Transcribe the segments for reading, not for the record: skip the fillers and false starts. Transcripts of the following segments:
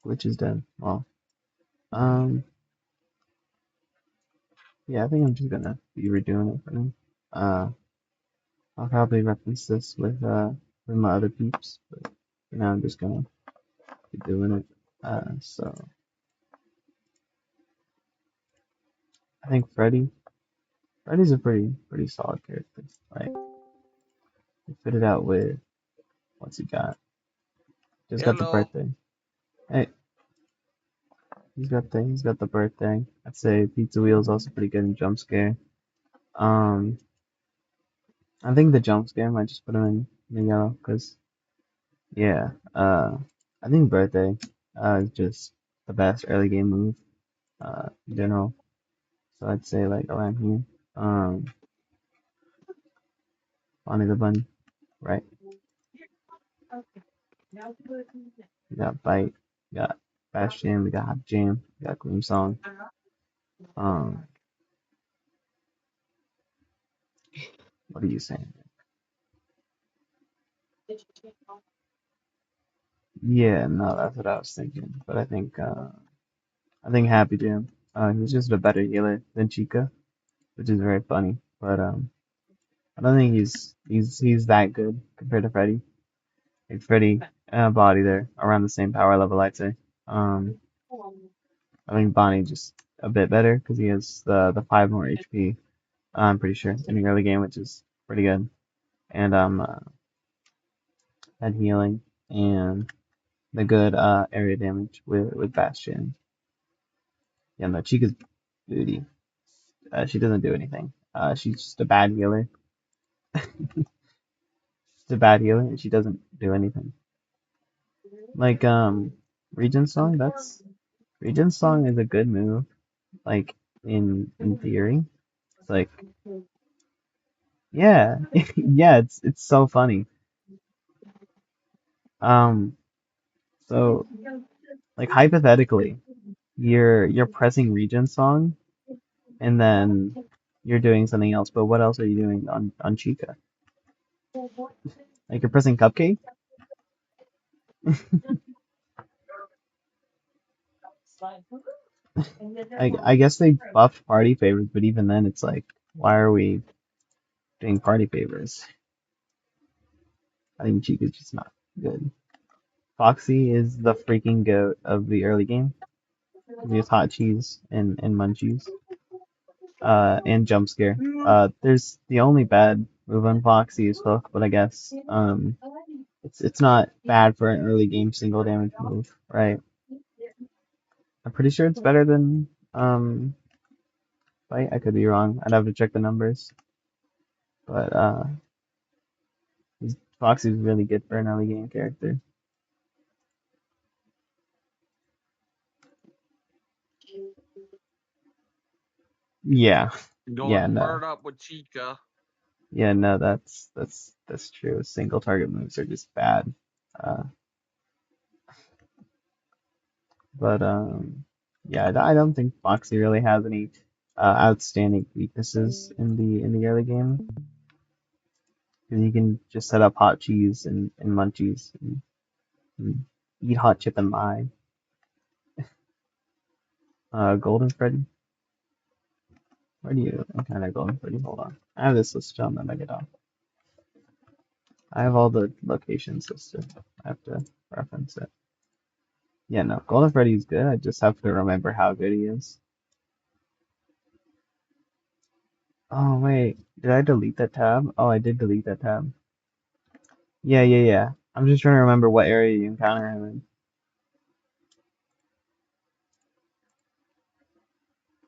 Glitch is dead. Well, um, yeah, I think I'm just gonna be redoing it for now. Uh, I'll probably reference this with my other peeps, but for now I'm just gonna be doing it. So I think Freddy's a pretty solid character. Like he fitted out with what's he got? Just got the Hello. birthday. Hey, he's got the birthday. I'd say Pizza Wheel's also pretty good in jump scare. Um, I think the jump scare might just put him in the yellow because yeah. I think birthday is just the best early game move in general. So I'd say like around here. Um, Bonnie the Bunny, right? We got Bite, we got Fast Jam, we got Hot Jam, we got Gloom Song. Um, what are you saying? Yeah, no, that's what I was thinking. But I think Happy Jam. He's just a better healer than Chica, which is very funny. But I don't think he's that good compared to Freddy. Like Freddy and Body, they're around the same power level, I'd say. Um, I think Bonnie just a bit better because he has the five more HP. I'm pretty sure in the early game, which is pretty good. And had healing and the good area damage with Bastion. Yeah, no, Chica's booty. She doesn't do anything. She's just a bad healer. She's a bad healer, and she doesn't do anything. Like Regent's Song. Regent's Song is a good move. Like in theory, it's like yeah, yeah. It's so funny. Um, so like hypothetically, you're pressing Regent's Song, and then you're doing something else. But what else are you doing on Chica? Like you're pressing Cupcake. I guess they buffed party favors, but even then, it's like, why are we doing party favors? I think Chica's just not good. Foxy is the freaking goat of the early game. He has hot cheese and munchies. And jump scare. There's the only bad move on Foxy is hook, but I guess it's not bad for an early game single damage move, right? I'm pretty sure it's better than fight. I could be wrong. I'd have to check the numbers, but Foxy's really good for an early game character. Yeah, yeah, Going no, bird up with Chica. yeah, no, that's true. Single target moves are just bad. Uh, but yeah, I don't think Foxy really has any outstanding weaknesses in the early game. Because you can just set up hot cheese and munchies and eat hot chip and lye. Golden Freddy. Where do you encounter Golden Freddy? Hold on. I have this listed on the Mega Doc. I have all the locations listed. I have to reference it. Yeah, no, Golden Freddy's good. I just have to remember how good he is. Oh wait, did I delete that tab? Oh, I did delete that tab. Yeah, yeah, yeah. I'm just trying to remember what area you encounter him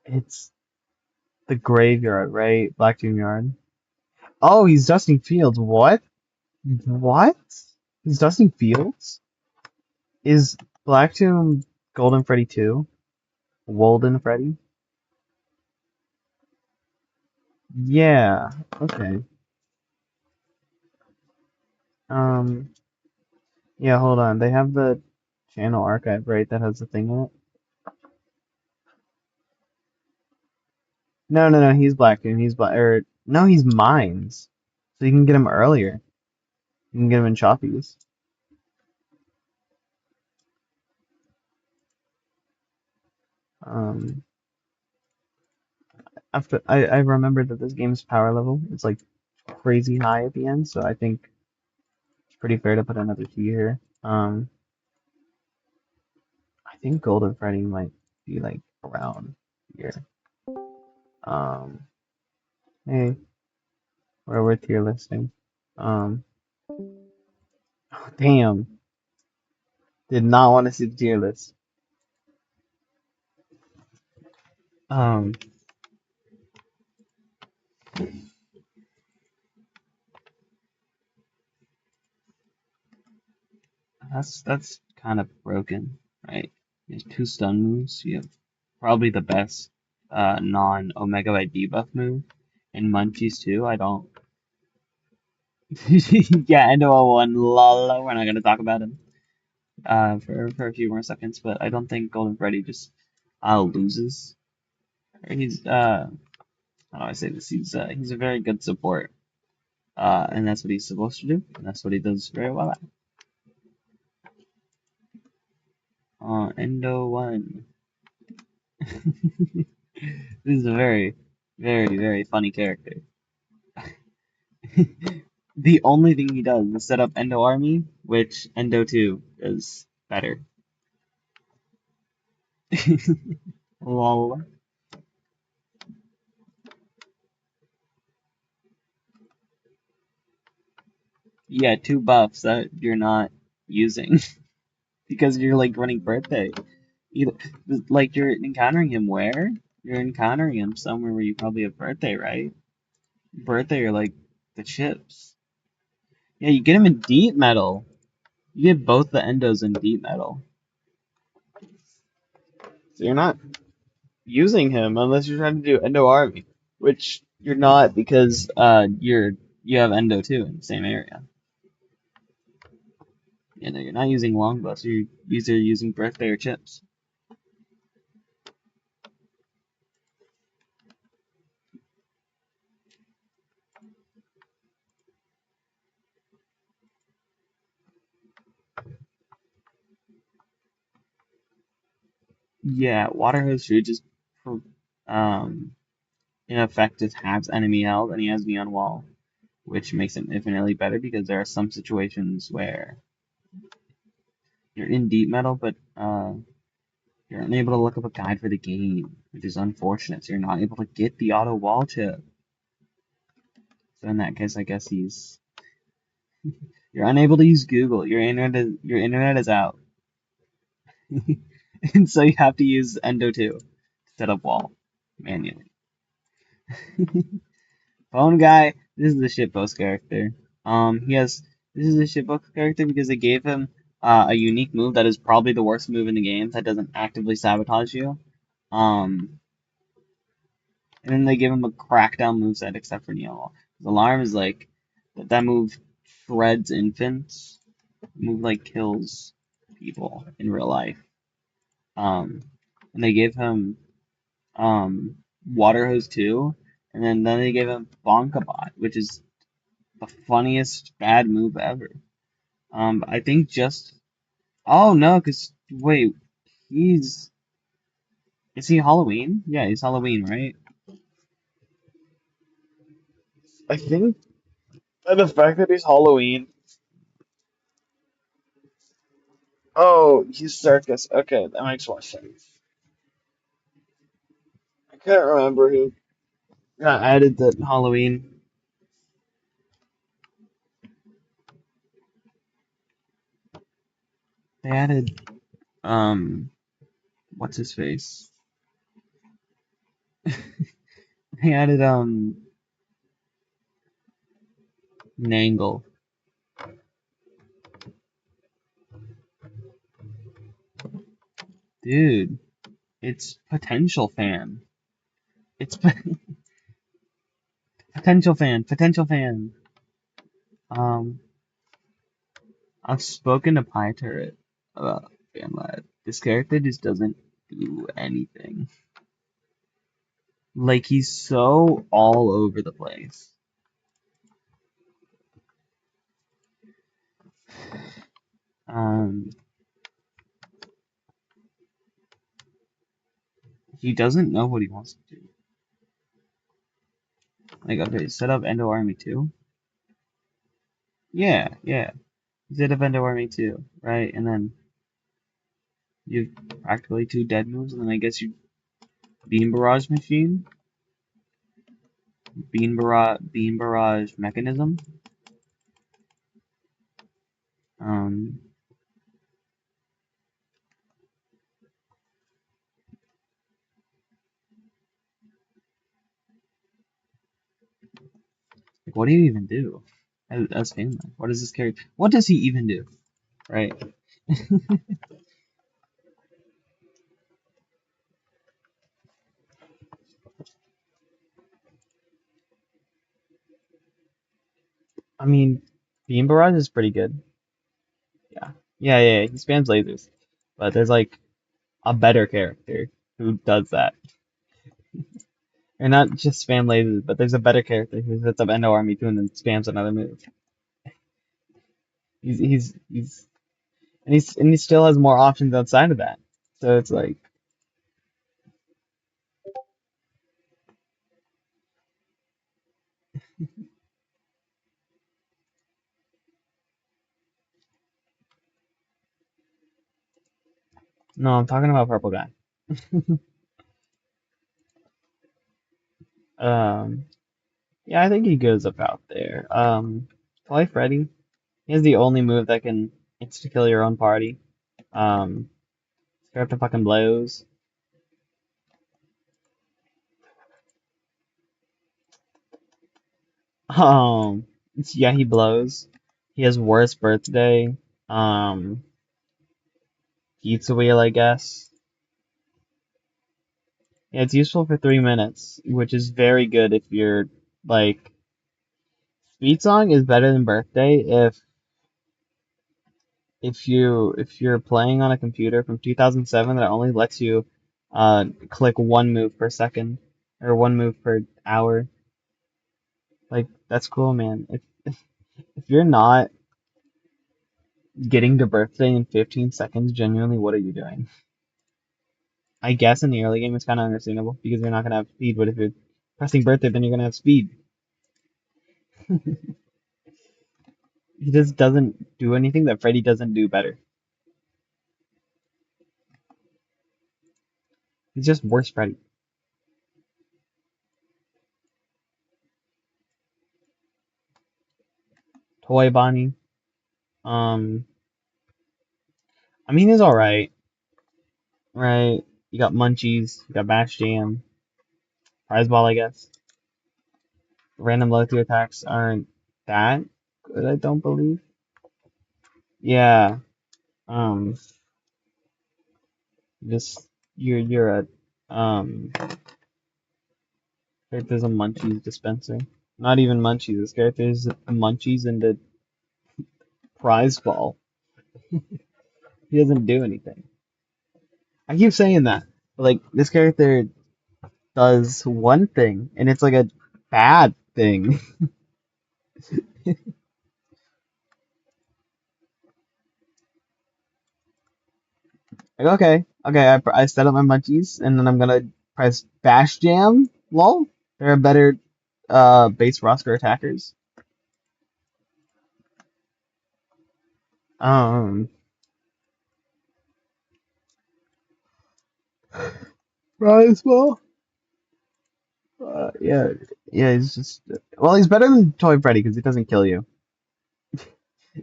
in. It's the graveyard, right? Black Tomb Yard. Oh, he's dusting fields. What? What? He's dusting fields? Is Black Tomb Golden Freddy 2? Wolden Freddy? Yeah. Okay. Um. Yeah. Hold on. They have the channel archive, right? That has the thing in it. No, no, no. He's Black Tomb. He's Black. Or no, he's Mines. So you can get him earlier. You can get him in Choppies. Um, after I remember that this game's power level is like crazy high at the end, so I think it's pretty fair to put another key here. I think Golden Freddy might be like around here. Um, hey, where we're tier listing. Um, damn, did not want to see the tier list. Um, that's kind of broken, right? There's two stun moves. You have probably the best non Omega by debuff move, and Munchies too. I don't. Yeah, Endo one. Lol. We're not gonna talk about him for a few more seconds, but I don't think Golden Freddy just loses. He's how do I say this? He's a very good support, and that's what he's supposed to do, and that's what he does very well at. Endo one. This is a very, very, very funny character. The only thing he does is set up Endo Army, which Endo 2 is better. Lol. Yeah, two buffs that you're not using because you're like running birthday. You, like you're encountering him where? You're encountering him somewhere where you probably have birthday, right? Birthday or like the chips. Yeah, you get him in deep metal. You get both the endos in deep metal. So you're not using him unless you're trying to do endo army, which you're not because you have endo too in the same area. You know, you're not using longbows. You're either using birthday or chips. Yeah, water hose should just um in effect just halves enemy health, and he has neon wall, which makes it infinitely better because there are some situations where you're in deep metal, but you're unable to look up a guide for the game, which is unfortunate. So you're not able to get the auto wall chip. So in that case, I guess you're unable to use Google. Your internet is out, and so you have to use Endo 2 to set up wall manually. Phone guy, this is the shitpost character. He has this is a shitpost character because they gave him a unique move that is probably the worst move in the game that doesn't actively sabotage you. Um, and then they give him a crackdown moveset except for Neon Wall. Alarm is like that move shreds infants. Move like kills people in real life. Um, and they gave him Water Hose too, and then they gave him Bonkabot, which is the funniest bad move ever. I think just oh no, cause wait, he's is he Halloween? Yeah, he's Halloween, right? I think the fact that he's Halloween. Oh, he's circus. Okay, that makes more sense. I can't remember who added the Halloween. They added what's his face? They added Nangle. Dude, it's potential fan. It's potential fan. Potential fan. Um, I've spoken to Pie Turret about FanLab. This character just doesn't do anything. Like he's so all over the place. Um, He doesn't know what he wants to do. Like, okay, set up Endo Army 2. Yeah, yeah. Set up Endo Army 2, right? And then you have practically two dead moves, and then I guess you Beam Barrage Machine, Beam Barrage Mechanism. Um, like, what do you even do as Family? What does this character? What does he even do? Right? I mean, Beam Barrage is pretty good. Yeah, yeah. He spams lasers, but there's like a better character who does that. Or not just spam lasers, but there's a better character who sets up Endo Army 2 and then spams another move. He's and he still has more options outside of that. So it's like, no, I'm talking about purple guy. Um, yeah, I think he goes about there. Toy Freddy. He has the only move that can insta kill your own party. Um, Scare up to fucking blows. Um, yeah, he blows. He has worst birthday. Um, Pizza wheel, I guess. Yeah, it's useful for 3 minutes, which is very good if you're like Speed Song is better than Birthday if you're playing on a computer from 2007 that only lets you click one move per second or one move per hour. Like that's cool, man. If you're not getting to Birthday in 15 seconds, genuinely, what are you doing? I guess in the early game it's kind of understandable because you're not gonna have speed, but if you're pressing Birthday, then you're gonna have speed. He just doesn't do anything that Freddy doesn't do better. He's just worse Freddy. Toy Bonnie. Um, I mean, he's all right, right? You got Munchies, you got Bash Jam, Prize Ball, I guess. Random low tier attacks aren't that good, I don't believe. Yeah. Um, just you're a character's a Munchies dispenser. Not even Munchies. This character's Munchies and the Prize Ball. He doesn't do anything. I keep saying that, but like this character does one thing, and it's like a bad thing. Like, okay, I set up my munchies, and then I'm gonna press Bash Jam. Lol, there are better base roster attackers. Um, Prize Ball. Yeah, yeah, he's just well, he's better than Toy Freddy because he doesn't kill you.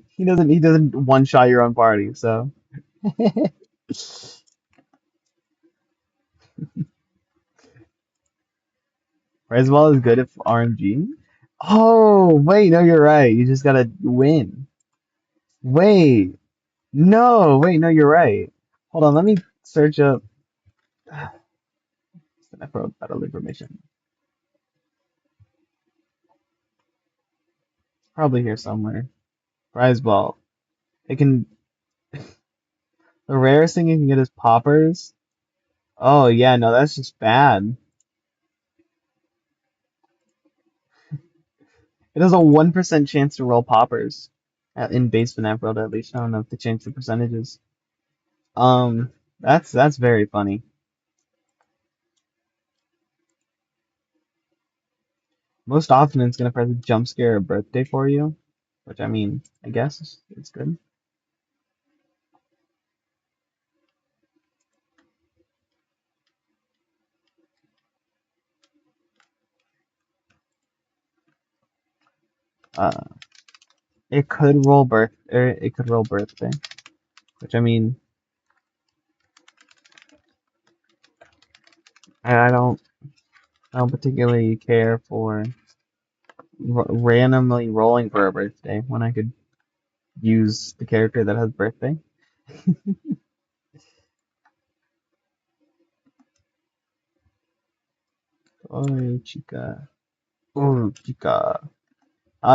He doesn't one shot your own party. So Prize Ball is good if RNG. Oh wait, no, you're right. You just gotta win. Wait, no, wait, no, you're right. Hold on, let me search up. I wrote battle information. Probably here somewhere. Prize ball. It can. The rarest thing you can get is poppers. Oh yeah, no, that's just bad. It has a 1% chance to roll poppers in base FNAF world at least. I don't know if they changed the percentages. That's very funny. Most often it's gonna press a jump scare or birthday for you, which I mean, I guess it's good. Uh, it could roll birth, or it could roll birthday, which I mean, I I don't particularly care for randomly rolling for a birthday when I could use the character that has birthday. Oh, chica. Oh, chica.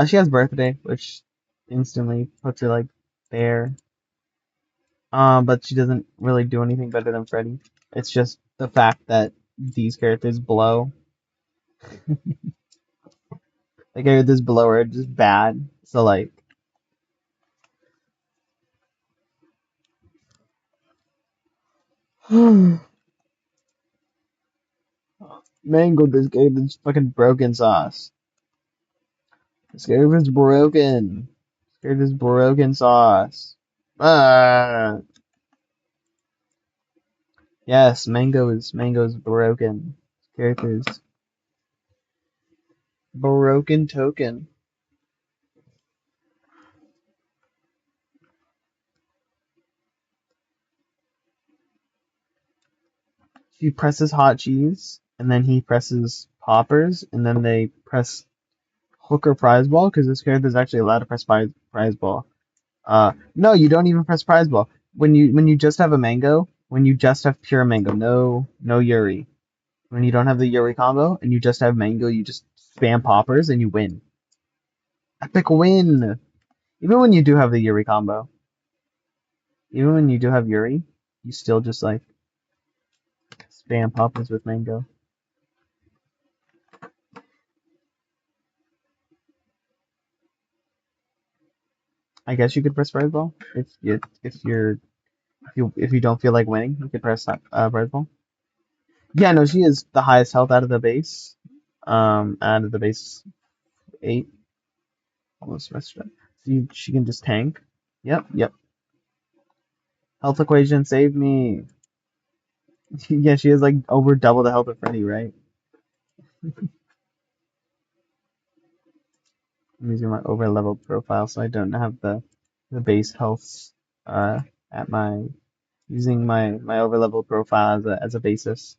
She has birthday, which instantly puts her like there. But she doesn't really do anything better than Freddy. It's just the fact that these characters below, the characters below are just bad. So like, Mango, this character's fucking broken sauce. This character's broken. This character's broken sauce. Ah, yes, Mango's broken. This character's broken token. She presses hot cheese, and then he presses poppers, and then they press hook or prize ball because this character is actually allowed to press prize ball. No, you don't even press prize ball when you just have a mango. When you just have pure mango, no Yuri. When you don't have the Yuri combo and you just have mango, you just spam poppers and you win. Epic win. Even when you do have the Yuri combo, even when you do have Yuri, you still just like spam poppers with mango. I guess you could press prize ball if you don't feel like winning, you could press prize ball. Yeah, no, she is the highest health out of the base. Out of the base 8, almost restaurant. She can just tank. Yep, yep. Health equation, save me. Yeah, she has like over double the health of Freddy, right? I'm using my over leveled profile, so I don't have the base health uh at my using my over leveled profile as a basis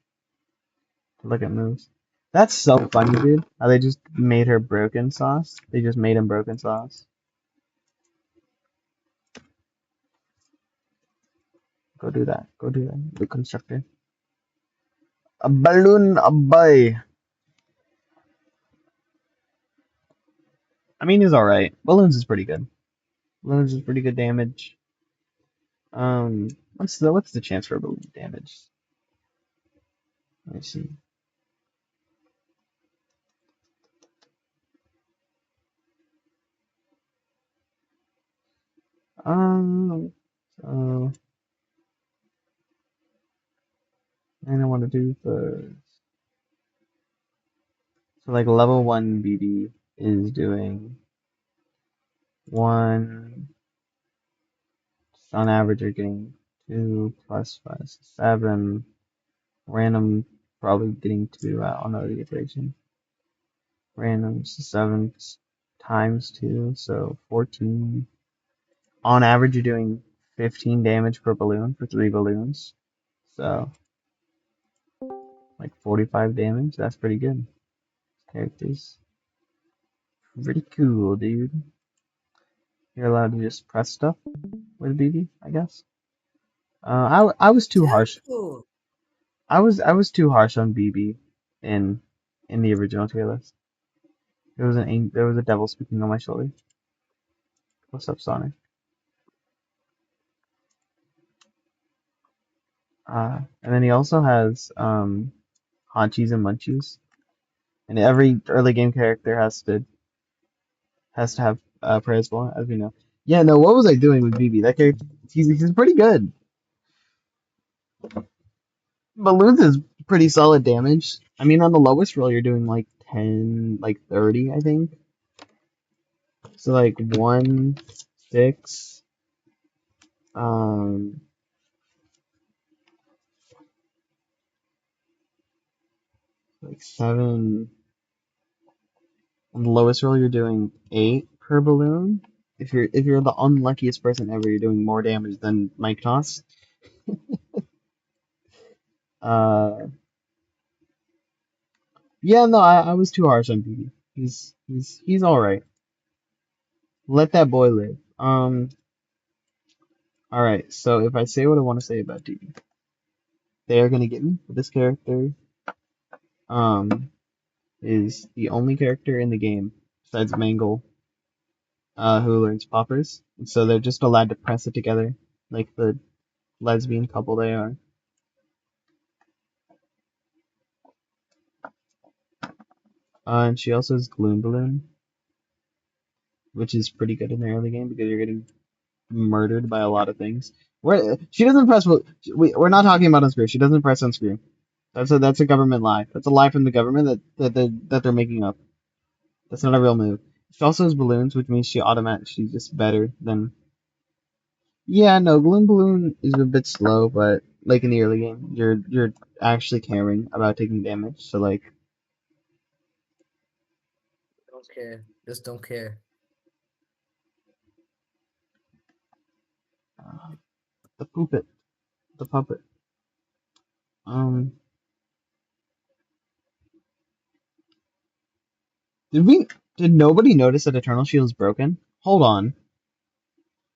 to look at moves. That's so funny, dude. How they just made her broken sauce. They just made him broken sauce. Go do that. Go do that. The constructor. A balloon, a boy. I mean, he's all right. Balloons is pretty good. Balloons is pretty good damage. What's the chance for balloon damage? Let me see. So and I want to do the so like level 1 BB is doing one. On average, you're getting 2 plus 5, 7. Random, probably getting 2. I don't know the iteration. Random 7 times 2, so 14. On average, you're doing 15 damage per balloon for 3 balloons. So, like 45 damage. That's pretty good. Characters. Pretty cool, dude. You're allowed to just press stuff with BB, I guess. I was too harsh. Tempo. I was too harsh on BB in in the original tier list. There was a devil speaking on my shoulder. What's up, Sonic? And then he also has Haunchies and Munchies, and every early game character has to have praise ball, as we know. Yeah, no, what was I doing with BB? That character, he's pretty good. Balloons is pretty solid damage. I mean, on the lowest roll, you're doing like 10, like 30, I think. So like 1, 6, um, like 7. On the lowest roll, you're doing 8 per balloon. If you're the unluckiest person ever, you're doing more damage than Mike Toss. Uh, yeah, no, I was too harsh on BB. He's all right. Let that boy live. All right. So if I say what I want to say about DB, they are gonna get me. This character, um, is the only character in the game besides Mangle, who learns poppers. And so they're just allowed to press it together, like the lesbian couple they are. And she also has Gloom Balloon, which is pretty good in the early game because you're getting murdered by a lot of things. She doesn't press. We're not talking about unscrew. She doesn't press unscrew. That's a government lie. That's a lie from the government that they're making up. That's not a real move. She also has balloons, which means she's just better than. Yeah, no, Gloom Balloon is a bit slow, but like in the early game, you're actually caring about taking damage. So like Don't care. Just don't care. the puppet, the puppet. Um, did we? Did nobody notice that Eternal Shield's broken? Hold on.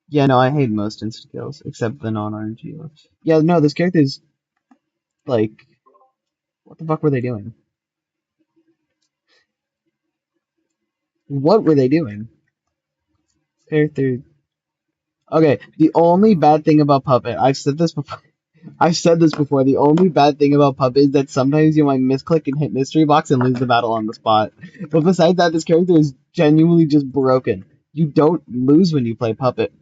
Yeah, no, I hate most insta kills except the non-RNG ones. Yeah, no, this character's like, what the fuck were they doing? What were they doing? Character. Okay, the only Oh, bad thing about Puppet, I've said this before. I've said this before. The only bad thing about Puppet is that sometimes you might misclick and hit mystery box and lose the battle on the spot. But besides that, this character is genuinely just broken. You don't lose when you play Puppet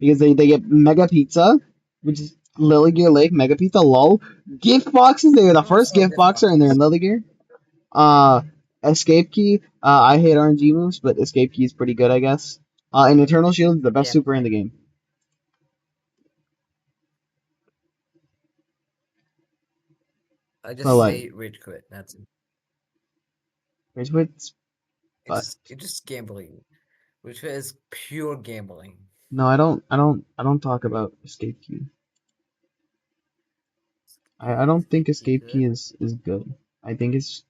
because they get Mega Pizza, which is Lily Gear Lake Mega Pizza. Lol. Gift boxes. They are the and first also gift gift boxer, and they're in boxes. Lily Gear. Uh, Escape Key. I hate RNG moves, but Escape Key is pretty good, I guess. And Eternal Shield is the best Yeah, super in the game. I So just like, hate rage quit. That's it. Rage Quit's but It's just gambling. Rage quit is pure gambling. no, I don't talk about Escape Key. I Is don't think Escape Key Escape Key good? is good. I think it's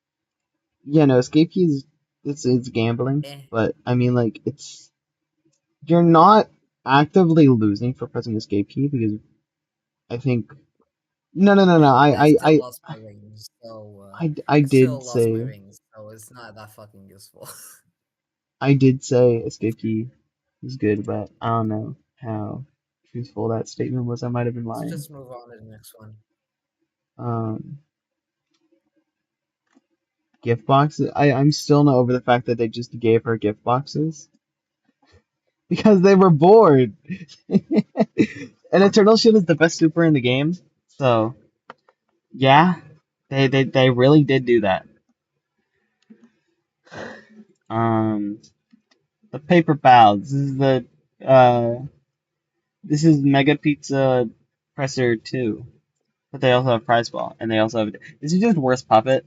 yeah, no, Escape Key is it's gambling, Eh. but I mean like it's you're not actively losing for pressing Escape Key because I think no. But I still lost my rings, so I I did still lost my say rings, so it's not that fucking useful. Escape Key is good, but I don't know how truthful that statement was. I might have been Let's lying. just move on to the next one. Um, gift boxes. I'm still not over the fact that they just gave her gift boxes because they were bored. And Eternal Shield is the best super in the game, so yeah, they really did do that. Um, the paper pals. Uh this is Mega Pizza Presser 2. But they also have Prize Ball, and they also have. This is just worse puppet.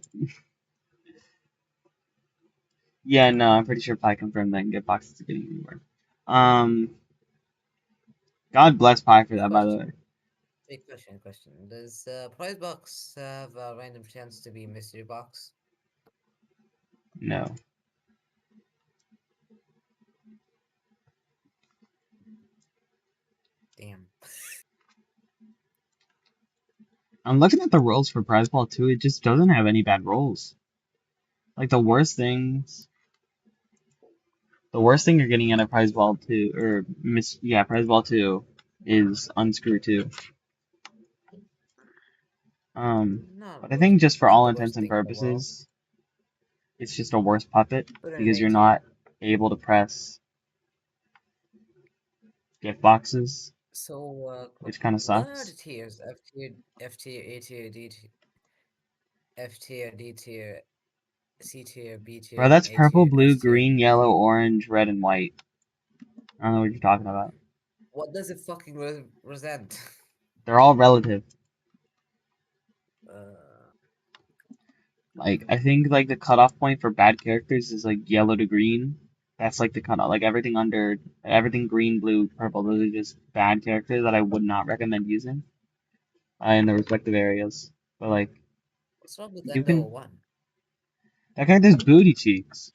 Yeah, no, I'm pretty sure Pie confirmed that and get boxes to getting anywhere. Um, God bless Pie for that, by the way. Question. Big question. Question. Does prize box have a random chance to be mystery box? No, Damn. I'm looking at the rolls for Prize Ball 2. It just doesn't have any bad rolls. Like the worst thing you're getting out of Prize Ball 2 or Prize Ball 2 is Unscrew 2. Not But I think just for not all the intents worst and thing in the world. purposes, it's just a worse puppet Put an because A you're tier. not able to press gift boxes, So, which kind of what are the sucks. tiers? F tier, F tier, A tier, D tier, F tier, D tier, C tier, B Bro, tier, that's A purple, tier, blue, S tier, green, D yellow, tier. orange, red, and white. I don't know what you're talking about. What does it fucking represent? They're all relative. uh, Like, I think, like, the cutoff point for bad characters is, like, yellow to green. That's, like, the cutoff. Like, everything green, blue, purple, those are just bad characters that I would not recommend using in the respective areas. But, like, what's wrong with you Endo can. 01? That character's booty cheeks.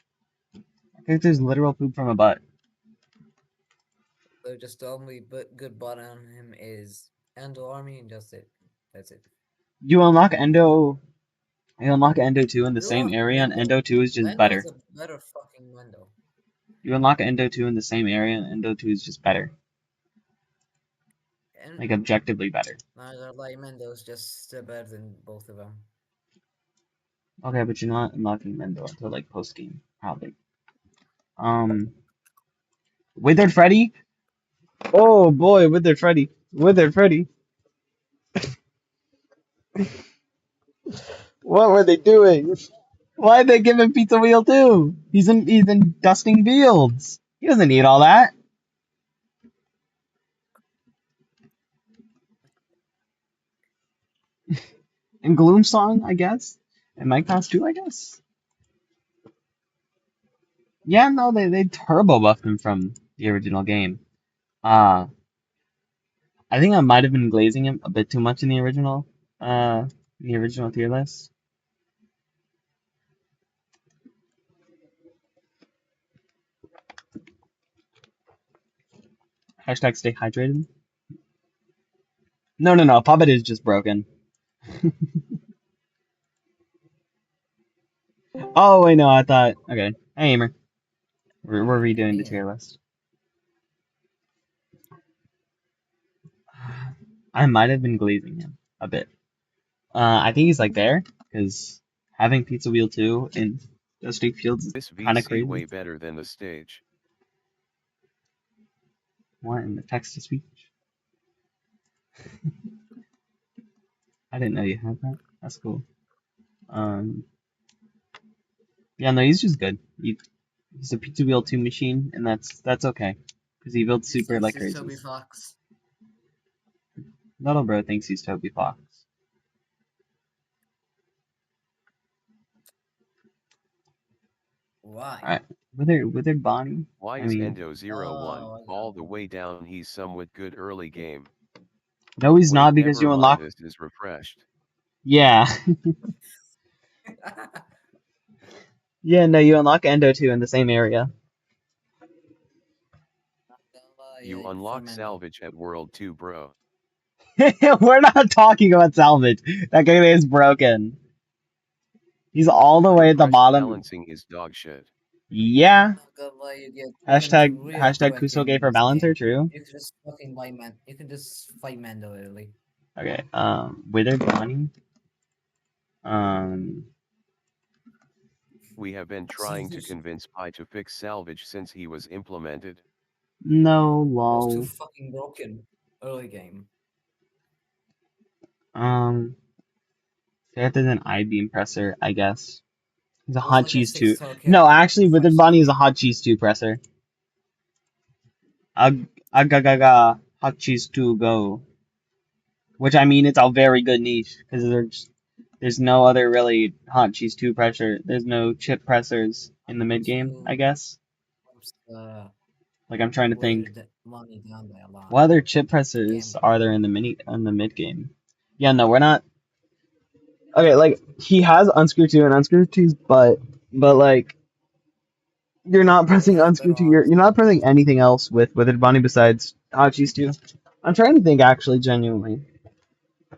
That character's literal poop from a butt. So just the only good bot on him is Endo Army and just it. That's it. You unlock Endo. You unlock Endo 2 in the You same lost area, and Mendo. Endo 2 is just Mendo better. is a better fucking Mendo. You unlock Endo 2 in the same area, and Endo 2 is just better. And Like, objectively better. not gonna lie, Mendo is just better than both of them. Okay, but you're not unlocking Mendo until, like, post game, probably. Um, Withered Freddy? Oh boy, Withered Freddy. Withered Freddy. What were they doing? Why'd they give him Pizza Wheel too? He's in Dusting Fields. He doesn't need all that. And Gloom Song, I guess. And Mike Pass too, I guess. Yeah, no, they turbo buffed him from the original game. Uh I think I might have been glazing him a bit too much uh in the original tier list. Hashtag stay hydrated. No, Puppet is just broken. Oh wait, no, I thought okay. Hey Aimer. We're redoing the Yeah. tier list. I might have been glazing him a bit. I think he's like there because having Pizza Wheel 2 in Dusty Fields is This kind of VC crazy. way better than the stage. What in the text to speech? I didn't know you had that. That's cool. Um, yeah, no, he's just good. He's a Pizza Wheel 2 machine, and that's okay because he builds He super thinks like he's crazy. Toby Fox. Little bro thinks he's Toby Fox. Why? Alright, Withered Bonnie. Why I is mean, Endo 01 Oh, I got all the way down? He's somewhat good early game. no, he's Wait, not because never you mind, unlock. this is refreshed. Yeah, one. yeah, no, you unlock Endo 2 in the same area. You For unlock Mendo. salvage at World 2, bro. We're not talking about salvage. That guy is broken. He's all the way at the Refreshed bottom. balancing is dog shit. Yeah. Not gonna lie, you get weapons real Hashtag quick Kusoge in for this balancer, game. true. You can just fucking fight man. You can just fight Mendo early. Okay, Withered Bonnie. Um, We have been trying to Salvage convince Pi to fix salvage since he was implemented. no, was too lol. fucking broken early game. Um, Character's an I-beam presser, I guess. He's a It was hot like a cheese too. six-star No, character actually, with Withered 5-star Bonnie is a beam. hot cheese two presser. Agagaga, hot cheese two go. Which I mean, it's a very good niche because there's no other really hot cheese two pressure. There's no chip pressers in the mid game, I Two guess. bumps the Like I'm trying to think, money down by a lot. what other chip The pressers game. are there in the mid game? Yeah, no, we're not. Okay, like he has unscrew two and unscrew twos, but like you're not But he pressing has unscrew better two. arms You're not than pressing anything else with Bonnie besides hot cheese two. I'm trying to think actually, genuinely.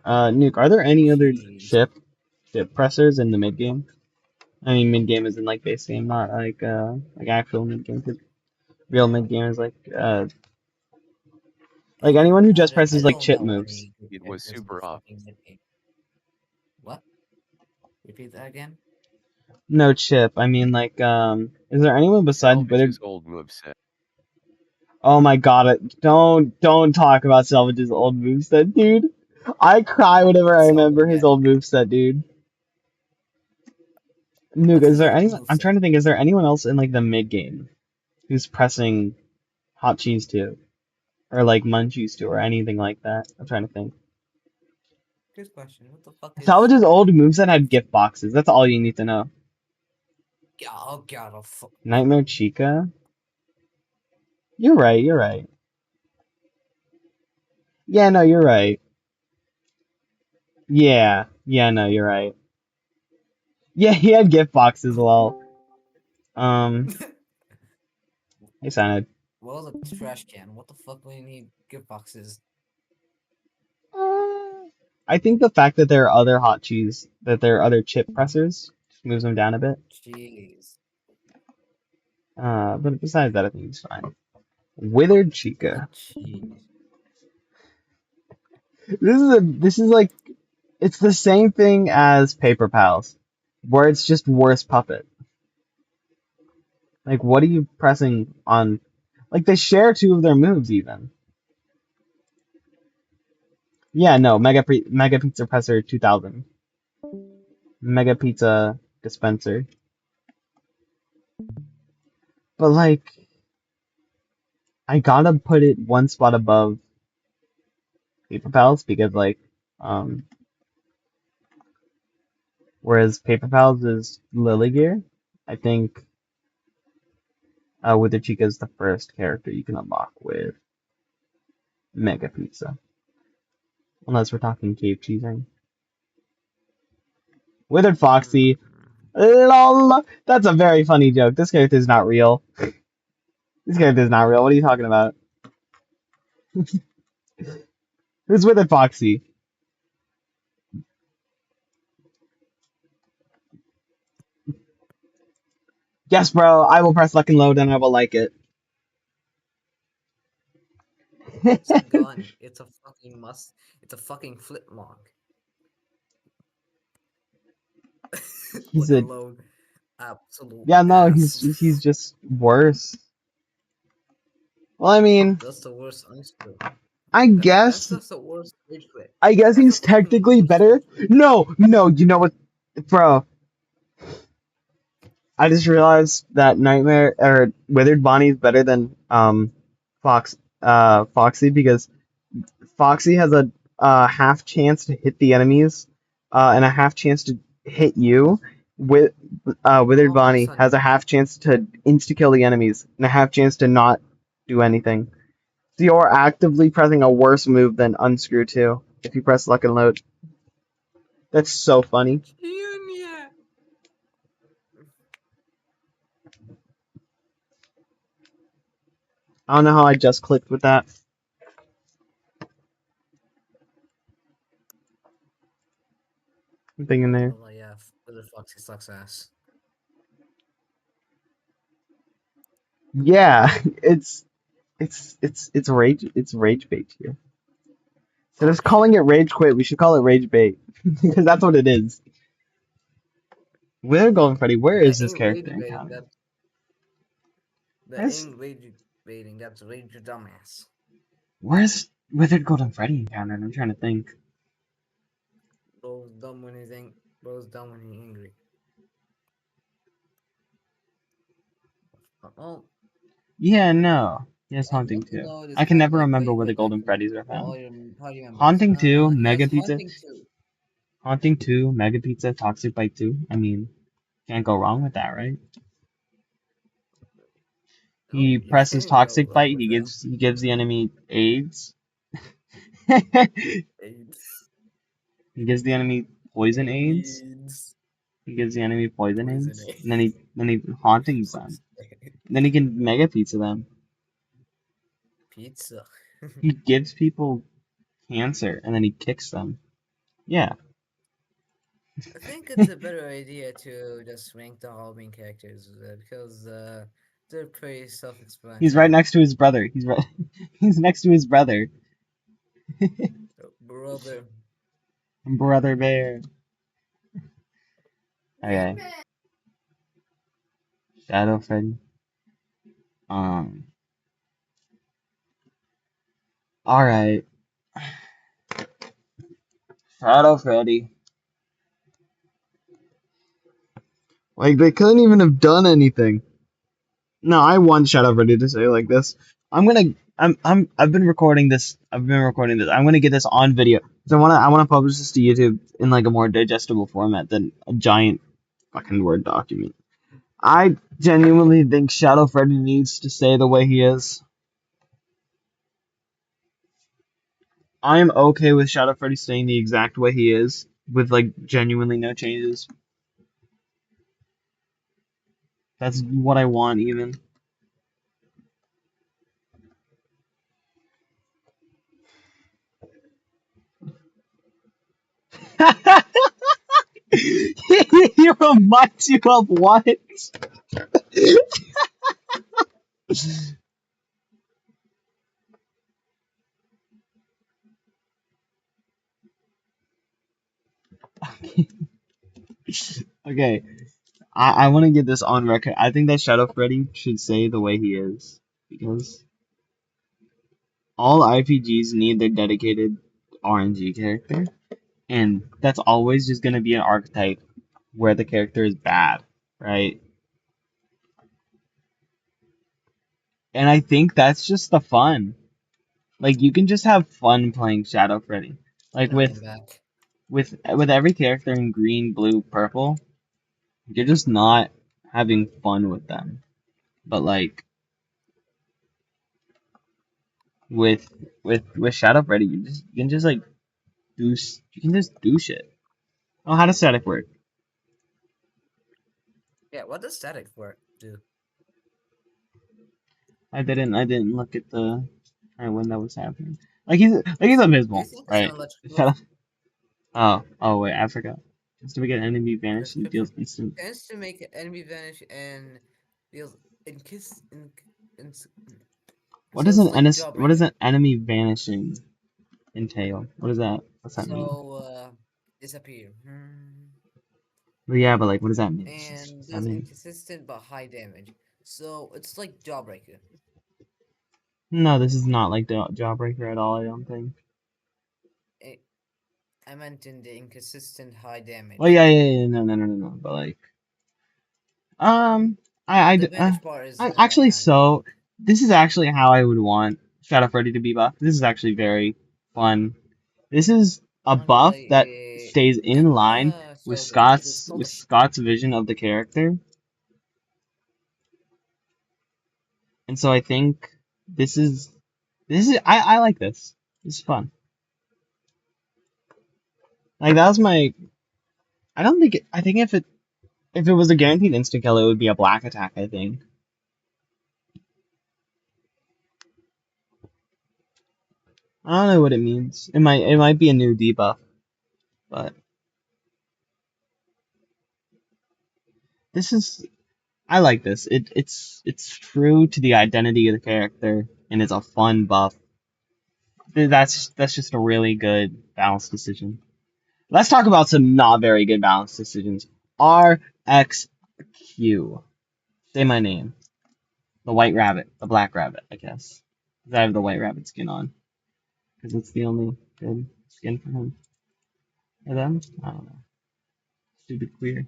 Nuke, are there any other cheese. chip pressers in the mid game? I mean, mid game is in like base game, not like actual mid game. Real mid game is like anyone who just I presses like don't chip know moves. any good It was characters in the super fucking ops. mid game. What? Repeat that again? No chip. I mean like is there anyone besides Withered? Salvage's old moveset. Oh my god! Don't talk about Salvage's old moveset, dude. I cry whenever I So remember his again, old moveset, dude. Nuke, What's is his there other any? I'm moveset? trying to think. Is there anyone else in like the mid game who's pressing hot cheese too, or like munchies too, or anything like that? I'm trying to think. Good question. What the fuck is Salvage's old moveset had gift boxes. That's all you need to know. oh god, oh fuck. Nightmare Chica. You're right. You're right. Yeah, no, you're right. Yeah, yeah, no, you're right. Yeah, he had gift boxes. Well, he sounded. What was a trash can? What the fuck do you need gift boxes? I think the fact that there are other hot cheese, that there are other chip pressers, just moves them down a bit. Jeez. But besides that, I think he's fine. Withered Hot Chica. cheese. This is like it's the same thing as Paper Pals, where it's just worse puppet. Like, what are you pressing on? Like, they share two of their moves even. Yeah, no, Mega Pizza Presser 2000, Mega Pizza Dispenser. But like, I gotta put it one spot above Paper Pals because like, um, whereas Paper Pals is Lily Gear, I think Wither Chica is the first character you can unlock with Mega Pizza, unless we're talking cave cheesing. Withered Foxy, Hmm. lol. That's a very funny joke. This character is not real. This character is not real. What are you talking about? Who's Withered Foxy? Yes, bro. I will press lock and load, and I will like it. It's a gun. It's a fucking must. It's a fucking flintlock. He's Let a alone absolute yeah. No, ass. he's just worse. Well, I mean, That's the worst unscrew. I That's guess just the worst rage quit. I guess That's the he's fucking technically worst better. rage quit. No, no. You know what, bro? I just realized that Nightmare or Withered Bonnie is better than Foxy because Foxy has a half chance to hit the enemies, and a half chance to hit you. With Withered Oh my Bonnie has sunny. a half chance to insta kill the enemies and a half chance to not do anything. So you're actively pressing a worse move than Unscrew 2 if you press Lock and Load. That's so funny. Junior. I don't know how I just clicked with that. Thing in Not there. gonna lie, yeah. Whether Foxy sucks ass. Yeah, it's rage bait here. Instead Oh of calling shit. it rage quit, we should call it rage bait because that's what it is. Where Golden Freddy? Where is That this ain't character rage in baiting. canon? That Where's ain't rage baiting. That's rage your dumbass. where's Withered Golden Freddy in canon? I'm trying to think. Bro's dumb when he's angry. Bro's dumb when he's angry. Oh, Yeah, no. Yes, and Haunting look, you 2. know, it's I can kind of never like remember rage where the quit like Golden Freddies are for all found. your party members. Haunting 2, Mega Yes, Pizza, haunting too. Haunting 2, Mega Pizza, Toxic Bite 2. I mean, can't go wrong with that, right? No, He you presses can't go Toxic wrong Bite. with that. He gives the enemy AIDS. He AIDS. gives the enemy poison AIDS. AIDS. He gives the enemy poison Poison AIDS, and AIDS. then he hauntings them. And then he can Mega Pizza them. Pizza. He gives people cancer, and then he kicks them. Yeah, I think it's a better idea to just rank the all main characters because they're pretty he's right self-explanatory. next to his brother. He's right. He's next to his brother, Brother. brother bear. Okay, Shadow Freddy. Um. All right, Shadow Freddy. Like they couldn't even have done anything. No, I want Shadow Freddy to say like this. I've been recording this. I've been recording this. I'm gonna get this on video. So I wanna publish this to YouTube in like a more digestible format than a giant fucking Word document. I genuinely think Shadow Freddy needs to stay the way he is. I am okay with Shadow Freddy staying the exact way he is, with like genuinely no changes. That's what I want, even. He reminds you of what? Okay, I want to get this on record. I think that Shadow Freddy should stay the way he is because all RPGs need their dedicated RNG character, and that's always just gonna be an archetype where the character is bad, right? And I think that's just the fun. Like you can just have fun playing Shadow Freddy. Like And I am back. with every character in green, blue, purple, you're just not having fun with them. But like with with Shadow Freddy, you can just like you can just do shit. Oh, how does static work? Yeah, what does static work do? I didn't look at the right when that was happening. He's Do you invisible, think it's an right? electrical Shadow. Oh wait, I forgot. Just to make an enemy vanish, he prescription? deals instant. Tends to make an enemy vanish and deals in kiss in What so does it's an like what does jawbreaker. an enemy vanishing entail? What is that? What's that mean? So disappear. Well, yeah, but like, what does that mean? And What's that does mean? inconsistent but high damage. So it's like jawbreaker. No, this is not like the Jawbreaker at all. I don't think. Eh, I meant in the inconsistent high Well, damage. yeah. No. But like, um, I, The I, vanish part is I'm actually kind of weak. so. This is actually how I would want Shadow Freddy to be buffed. This is actually very fun. This is a buff that Okay, stays in line with so okay, it is called a Scott's vision of the character, and so I think this is I like this. This is fun. Like that was my. I don't think. I think if it was a guaranteed insta kill, it would be a black attack. I think. I don't know what it means. It might be a new debuff, but this is I like this. It's true to the identity of the character and it's a fun buff. That's just a really good balance decision. Let's talk about some not very good balance decisions. RXQ. Say my name. The white rabbit, the black rabbit, I guess. 'Cause I have the white rabbit skin on because it's the only good skin for him. Or them? I don't know. Stupid queer.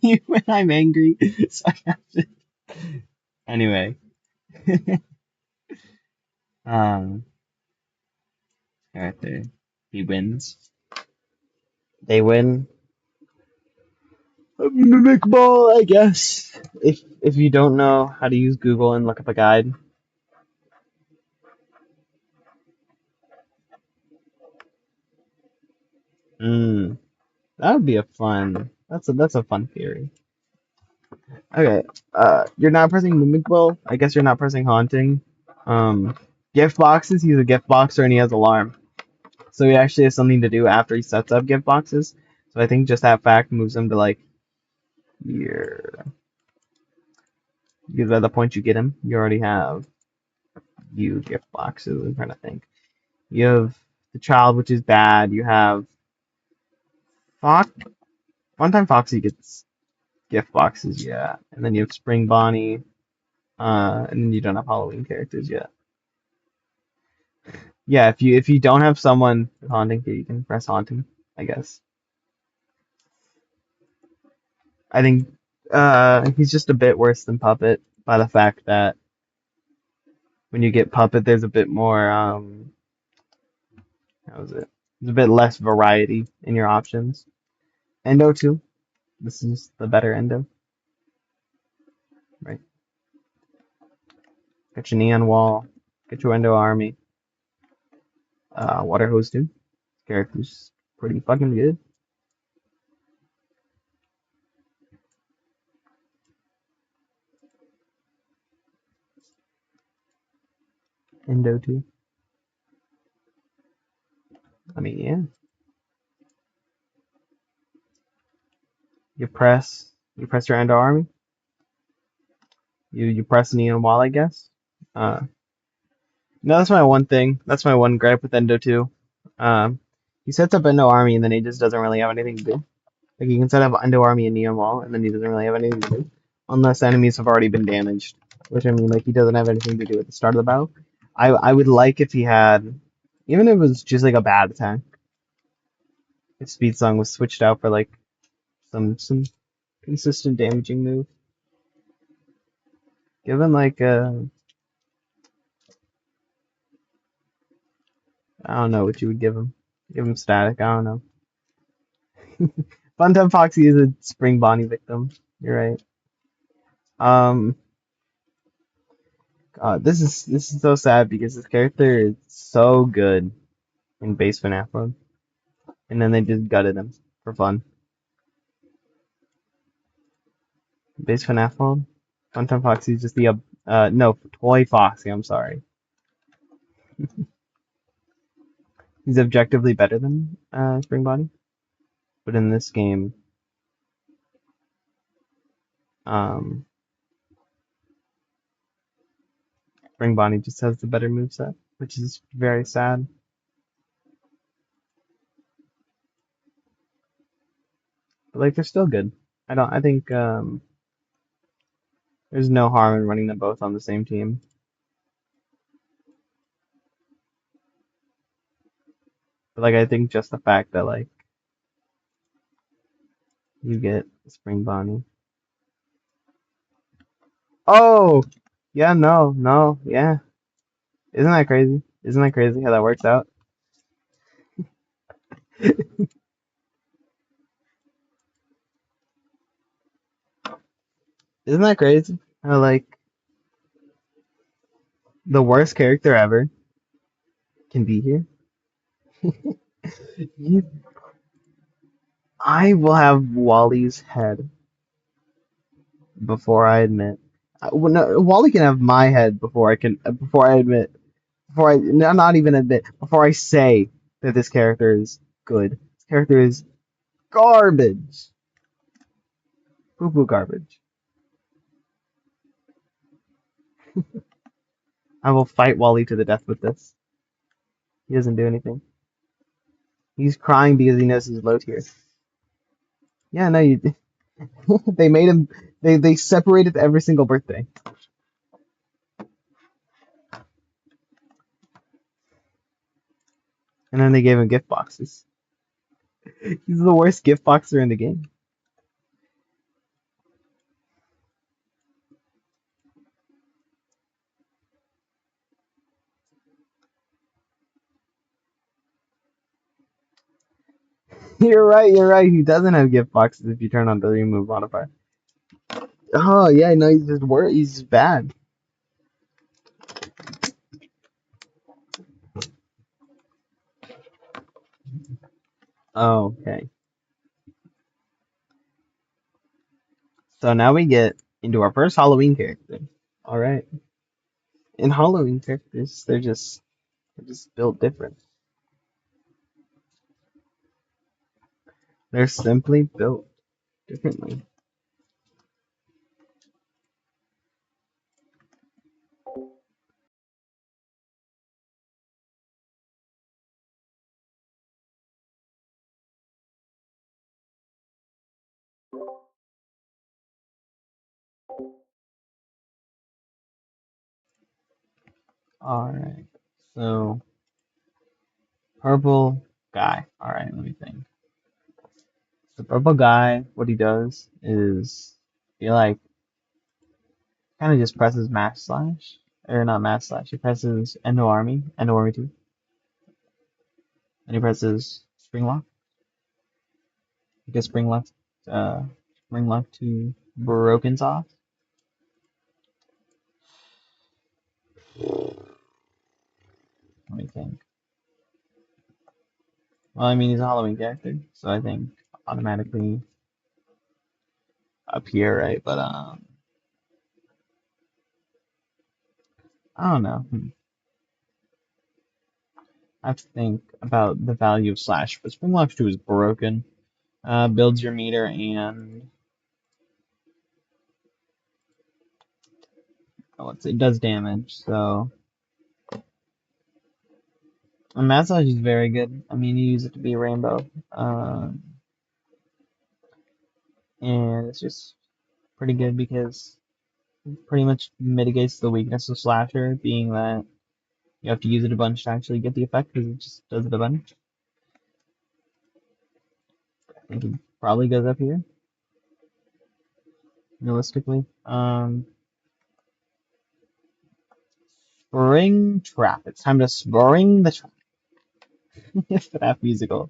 Me when I'm angry. Sarcastic. Anyway, um, character. He wins. They win. A mimic ball, I guess. If you don't know how to use Google and look up a guide. Hmm, that would be a fun. That's a fun theory. Okay. You're not pressing mimic ball. I guess you're not pressing haunting. Um, gift boxes. He's a gift boxer and he has alarm. So he actually has something to do after he sets up gift boxes. So I think just that fact moves him to like here. Because by the point you get him, you already have you gift boxes. I'm trying to think. You have the child, which is bad. You have Fox. One time Foxy gets gift boxes, yeah. And then you have Spring Bonnie. And then you don't have Halloween characters yet. Yeah, if you don't have someone with haunting, you can press haunting, I guess. I think he's just a bit worse than Puppet by the fact that when you get Puppet, there's a bit more how is it? There's a bit less variety in your options. Endo too. This is the better Endo, right? Get your Neon Wall, get your Endo Army. Water Hose too. Character's pretty fucking good. Endo too. I mean, yeah. You press your Endo Army. You press Neon Wall, I guess. Uh, no, that's my one thing. That's my one gripe with Endo too. Um, he sets up Endo Army and then he just doesn't really have anything to do. Like he can set up Endo Army and Neon Wall and then he doesn't really have anything to do unless enemies have already been damaged. Which I mean, like he doesn't have anything to do at the start of the battle. I would like if he had, even if it was just like a bad attack, if Speed Song was switched out for like some consistent damaging move. Given like I don't know what you would give him. Give him static. I don't know. Funtime Foxy is a Spring Bonnie victim. You're right. Um, God, this is so sad because this character is so good in base FNAF mode, and then they just gutted him for fun. Base FNAF mode. Funtime Foxy is just the no Toy Foxy. I'm sorry. He's objectively better than Spring Bonnie, but in this game, um, Spring Bonnie just has the better moveset, which is very sad. But like they're still good. I think there's no harm in running them both on the same team. But like I think just the fact that like you get Spring Bonnie. Oh yeah, no, yeah. Isn't that crazy? Isn't that crazy how that works out? Isn't that crazy? How like the worst character ever can be here? You, I will have Wally's head before I admit. Well, no, Wally can have my head before I admit before I no, not even admit before I say that this character is good. This character is garbage, poo poo garbage. I will fight Wally to the death with this. He doesn't do anything. He's crying because he knows he's low tier. Yeah, no, you. They made him. They separated every single birthday, and then they gave him gift boxes. He's the worst gift boxer in the game. You're right. You're right. He doesn't have gift boxes if you turn on the remove modifier. Oh yeah, no, he's just worse. He's just bad. Oh, okay. So now we get into our first Halloween character. All right. In Halloween characters, they're just built different. They're simply built differently. All right. So purple guy. All right. Let me think. The purple guy, what he does is he like kind of just presses mash slash, or not mash slash. He presses end of army 2, and he presses spring lock. He gets uh, spring lock to broken sauce. Let me think. Well, I mean he's a Halloween character, so I think automatically up here, right? But I don't know. I have to think about the value of slash. But spring lock 2 is broken. Builds your meter and it does damage. So and massage is very good. I mean, you use it to be a rainbow, and it's just pretty good because it pretty much mitigates the weakness of slasher, being that you have to use it a bunch to actually get the effect because it just does it a bunch. I think it probably goes up here realistically. Spring trap. It's time to spring the trap. fnaf musical.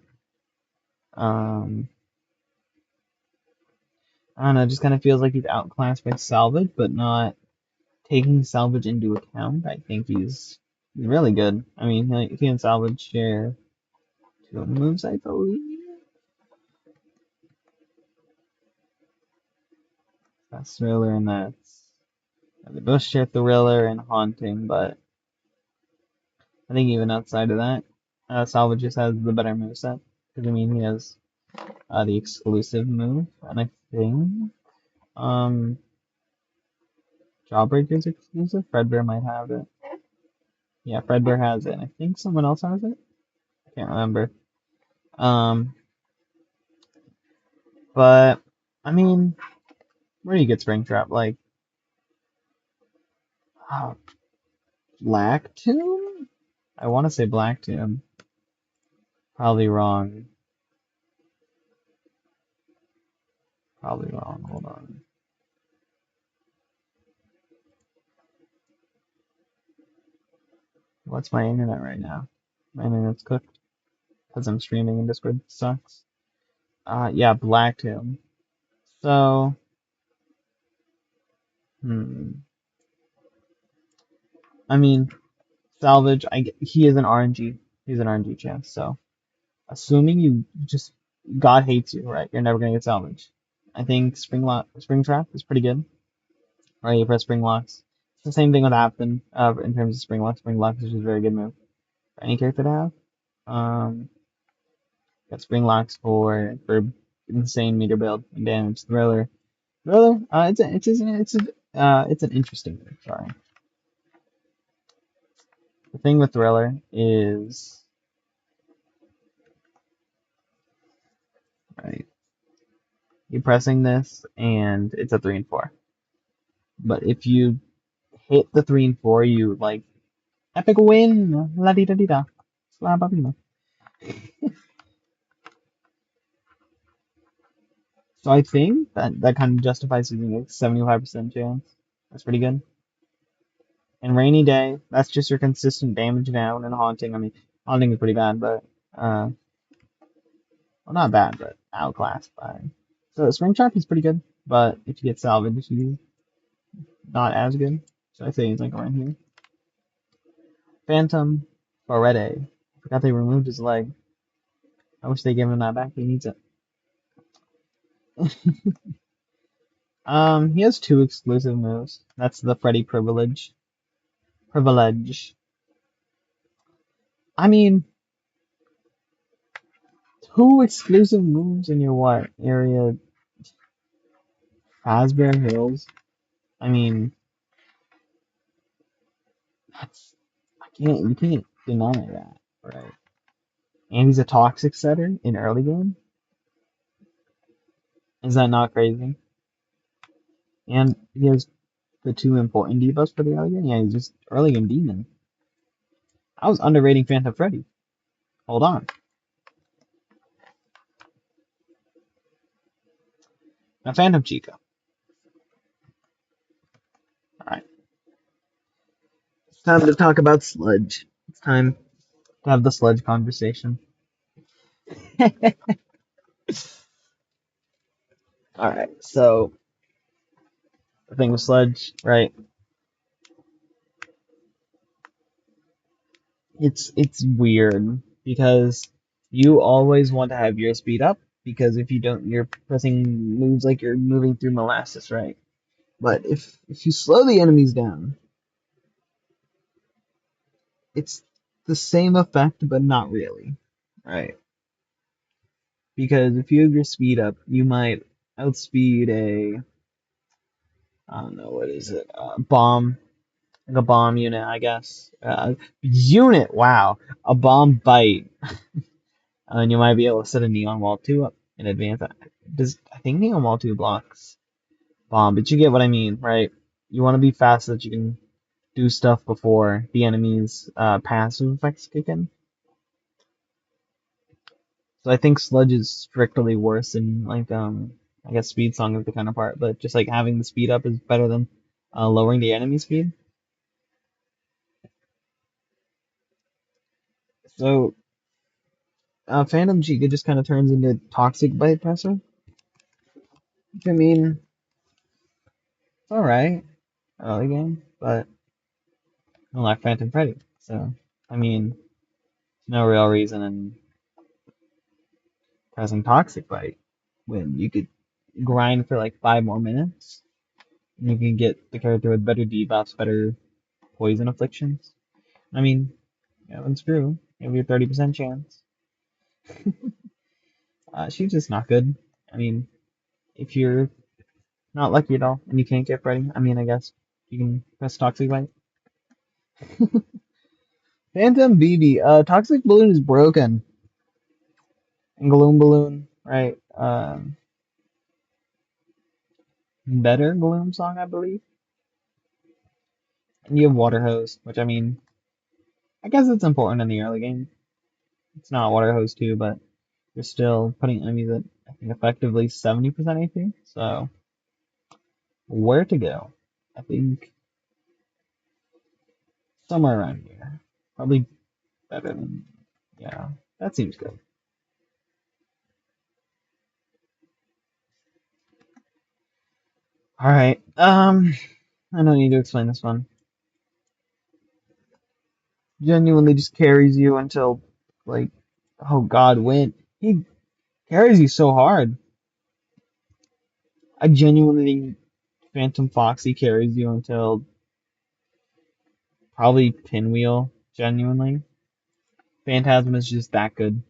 Um, I don't know. It just kind of feels like he's outclassed by salvage, but not taking salvage into account. I think he's really good. I mean, he and salvage share 2 moves, I believe. That's thriller and that's they both share thriller and haunting, but I think even outside of that, salvage just has the better moveset. Because I mean, he has the exclusive move, and I think um Jawbreaker's exclusive. Fredbear might have it. Yeah, Fredbear has it. And I think someone else has it. I can't remember. Um, but I mean, where do you get Springtrap? Like, uh, Black Tomb? I want to say Black Tomb. Probably wrong. Probably wrong. Hold on. What's my internet right now? My internet's cooked because I'm streaming and Discord sucks. Yeah, Black Tomb. So, hmm. I mean, Salvage. He is an RNG. He's an RNG chance. So, assuming you just God hates you, right? You're never gonna get Salvage. I think Spring Trap is pretty good. Right, you press Spring Locks. It's the same thing with Afton. In terms of Spring Locks, Spring Locks is just a very good move for any character to have. Got Spring Locks for insane meter build and damage. Thriller. It's an interesting move. Sorry. The thing with Thriller is right. You're pressing this and it's a 3 and 4. But if you hit the 3 and 4, you like epic win. La di da di da. Slababino. So I think that kind of justifies using a 75% chance. That's pretty good. And Rainy Day, that's just your consistent damage down and Haunting. I mean, Haunting is pretty bad, but well, not bad, but outclassed by. So Spring Trap is pretty good, but if you get Salvage, he's not as good. So I say he's like around here. Phantom Barrette. Forgot they removed his leg. I wish they gave him that back. He needs it. He has 2 exclusive moves. That's the Freddy Privilege. Privilege. I mean, 2 exclusive moves in your what area? Hasbro Hills. I mean, that's you can't deny that, right? And he's a toxic setter in early game. Is that not crazy? And he has the 2 important debuffs for the early game. Yeah, he's just early game demon. I was underrating Phantom Freddy. Hold on. Now, Phantom Chica. All right, it's time to talk about sludge. It's time to have the sludge conversation. All right, so the thing with sludge, right? It's weird because you always want to have your speed up because if you don't, you're pressing moves like you're moving through molasses, right? But if you slow the enemies down, it's the same effect, but not really, right? Because if you have your speed up, you might outspeed a I don't know what is it, bomb, like a bomb unit, I guess. Unit, wow, a bomb bite, and you might be able to set a neon wall two up in advance. Does I think neon wall two blocks bomb, but you get what I mean, right? You want to be fast so that you can do stuff before the enemy's passive effects kick in. So I think sludge is strictly worse than like I guess speed song is the counterpart, but just like having the speed up is better than lowering the enemy speed. So Phantom Chica just kind of turns into Toxic Bite Presser. Which I mean, it's alright early game, but I don't like Phantom Freddy. So I mean, there's no real reason in pressing Toxic Bite when you could grind for like 5 more minutes and you can get the character with better debuffs, better poison afflictions. I mean, yeah, that's true. You have your 30% chance. She's just not good. I mean, if you're not lucky at all and you can't get Freddy, I mean, I guess you can press Toxic Bite. Phantom BB. Toxic Balloon is broken. And Gloom Balloon, right? Better Gloom song, I believe. And you have Water Hose, which I mean, I guess it's important in the early game. It's not Water Hose 2, but you're still putting enemies at, I think, effectively 70% AP. So, where to go? I think somewhere around here. Probably better than, yeah, that seems good. Alright, I don't need to explain this one. Genuinely just carries you until, like, oh god, when he carries you so hard. I genuinely think Phantom Foxy carries you until probably Pinwheel, genuinely. Phantasm is just that good.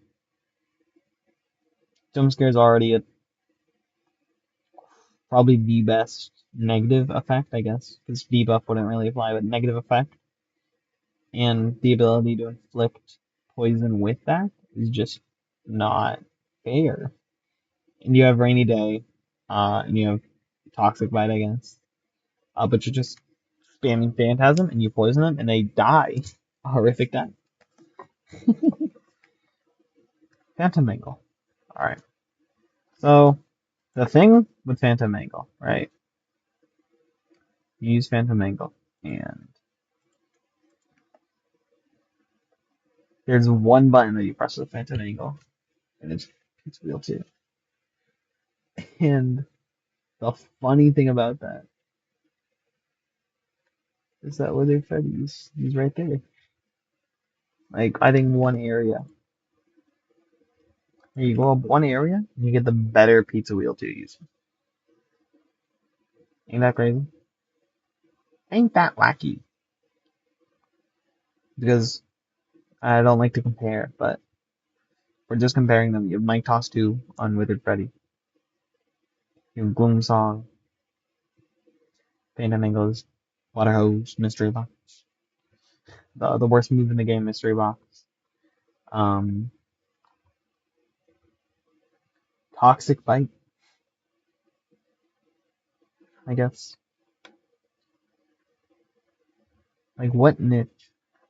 Jump Scare's already a, probably the best negative effect, I guess, because debuff wouldn't really apply, but negative effect. And the ability to inflict poison with that is just not fair. And you have Rainy Day, and you have Toxic Bite, I guess. But you're just spamming Phantasm and you poison them and they die. A horrific death. Phantom Mangle. Alright. So, the thing with Phantom Mangle, right? You use Phantom Mangle, and there's one button that you press with Phantom Mangle, and it's wheel 2. And the funny thing about that is that where they fed he's right there. Like, I think one area. You go up one area, and you get the better pizza wheel 2 use. Ain't that crazy? Ain't that wacky? Because I don't like to compare, but we're just comparing them. You have Mike Toss 2 on Withered Freddy. You have Gloom Song, Phantom Angles, Water Hose, Mystery Box. The worst move in the game, Mystery Box. Um, Toxic Bite, I guess. Like, what niche?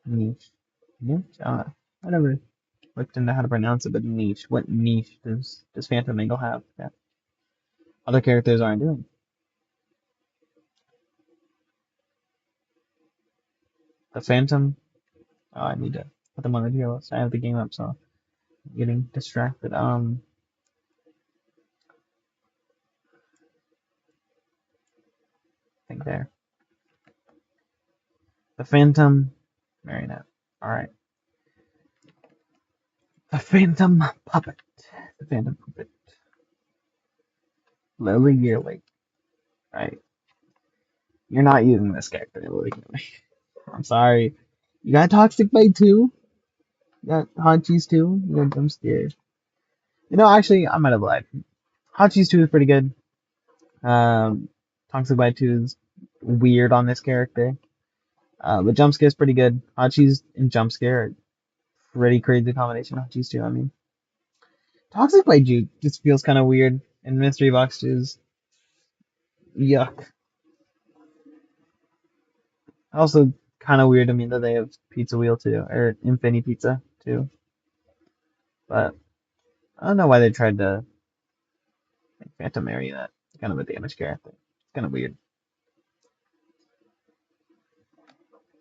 Niche? Niche? I never looked into how to pronounce it, but niche. What niche does Phantom Angle have? Yeah. other characters aren't doing. The Phantom. Oh, I need to put them on the tier list. I have the game up, so I'm getting distracted. I think there. The Phantom Marionette. All right. The Phantom Puppet. The Phantom Puppet. Lily Yearly. Right. You're not using this character, Lily Yearly. I'm sorry. You got Toxic Bite too? You got Hot Cheese too? You got Jump Scared. You know, actually, I might have lied. Hot Cheese 2 is pretty good. Toxic Bite 2 is weird on this character. But Jump Scare is pretty good. Hot Cheese and Jump Scare are pretty crazy combination. Hot Cheese 2, I mean. Toxic Bite Juke just feels kind of weird. And Mystery Box 2 is yuck. Also, kind of weird to me that they have Pizza Wheel too, or Infinity Pizza too. But I don't know why they tried to make Phantom Mary that kind of a damage character. It's kind of weird,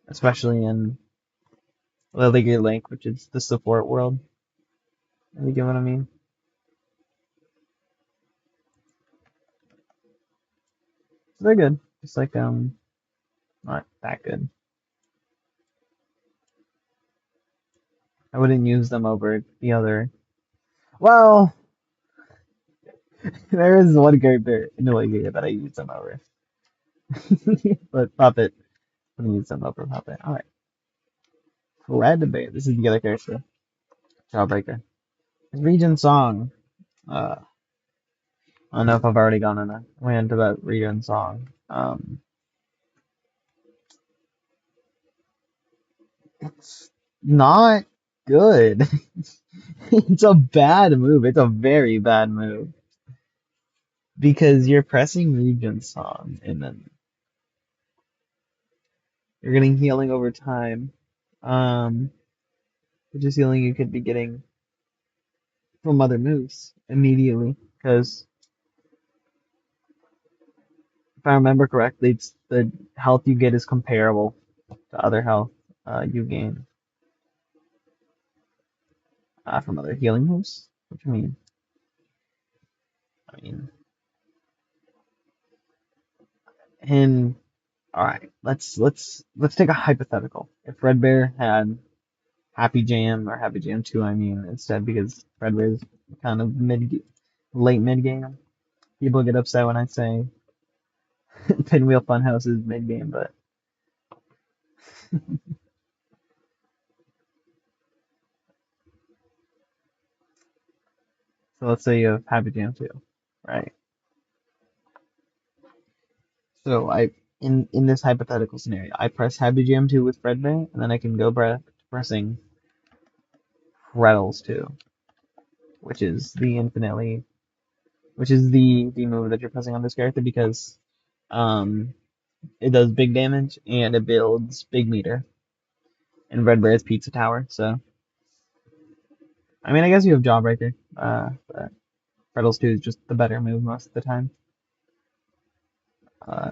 especially in Lily Gear Link, which is the support world. You get what I mean? So they're good, just like not that good. I wouldn't use them over the other. Well, there is one character in Lily Gear that I use them over, but Puppet. I'm gonna use them over Puppet. All right, Red Bear. This is the other character, Jawbreaker. Region song. I don't know if I've already gone on a rant about region song. It's not good. It's a bad move. It's a very bad move because you're pressing region song and then you're getting healing over time. Um, which is healing you could be getting from other moves immediately. Because if I remember correctly, it's the health you get is comparable to other health you gain from other healing moves. Which I mean, and all right, let's take a hypothetical. If Fredbear had Happy Jam or Happy Jam 2, I mean, instead because Fredbear is kind of late mid game. People get upset when I say Pinwheel Funhouse is mid game, but so let's say you have Happy Jam 2, right? So in this hypothetical scenario, I press Happy Jam 2 with Fredbear, and then I can go back to pressing Freddles 2, which is the infinitely, which is the move that you're pressing on this character because um it does big damage and it builds big meter. And Red Bear's Pizza Tower. So I mean, I guess you have Jawbreaker, but Freddles 2 is just the better move most of the time.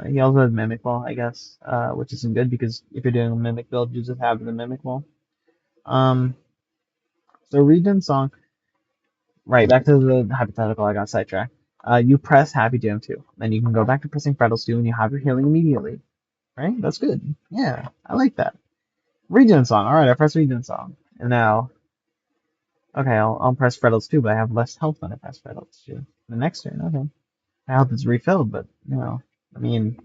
He also has Mimic Ball, I guess, which isn't good because if you're doing a Mimic build, you just have the Mimic Ball. Um, so Regen Song, right, back to the hypothetical, I got sidetracked. You press Happy Jam 2, then you can go back to pressing Freddles 2 and you have your healing immediately. Right? That's good. Yeah, I like that. Regen Song, alright, I press Regen Song. And now, okay, I'll press Freddles 2, but I have less health when I press Freddles 2. The next turn, okay. My health is refilled, but, I mean,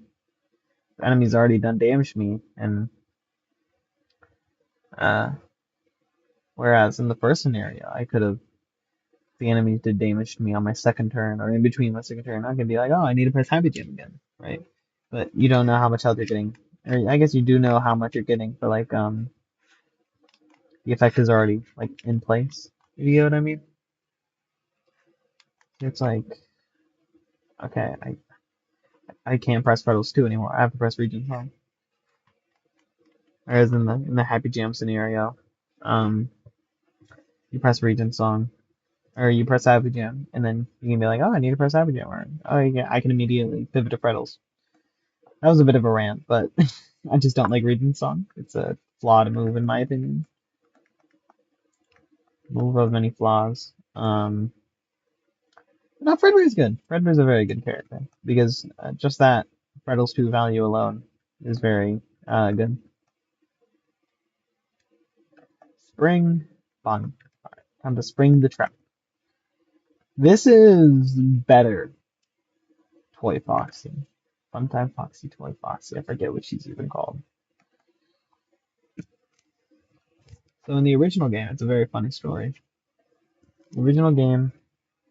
the enemy's already done damage to me, and, uh, whereas in the first scenario, I could have, the enemy did damage to me on my second turn, or in between my second turn, I could be like, oh, I need to press Happy Jam again, right? But you don't know how much health you're getting. Or I guess you do know how much you're getting, but, like, the effect is already, like, in place. You get what I mean? It's like, okay, I can't press Freddles 2 anymore. I have to press Regen Song. Whereas in the Happy Jam scenario, um, you press Regen Song, or you press Happy Jam, and then you can be like, oh, I need to press Happy Jam, or oh yeah, I can immediately pivot to Freddles. That was a bit of a rant, but I just don't like reading the song. It's a flawed move in my opinion. Move of many flaws. No, Fredbear's good. Fredbear's a very good character because just that Freddles 2 value alone is very good. Spring fun. Time to spring the trap. This is better. Toy Foxy. Funtime Foxy, Toy Foxy. I forget what she's even called. So in the original game, it's a very funny story. The original game,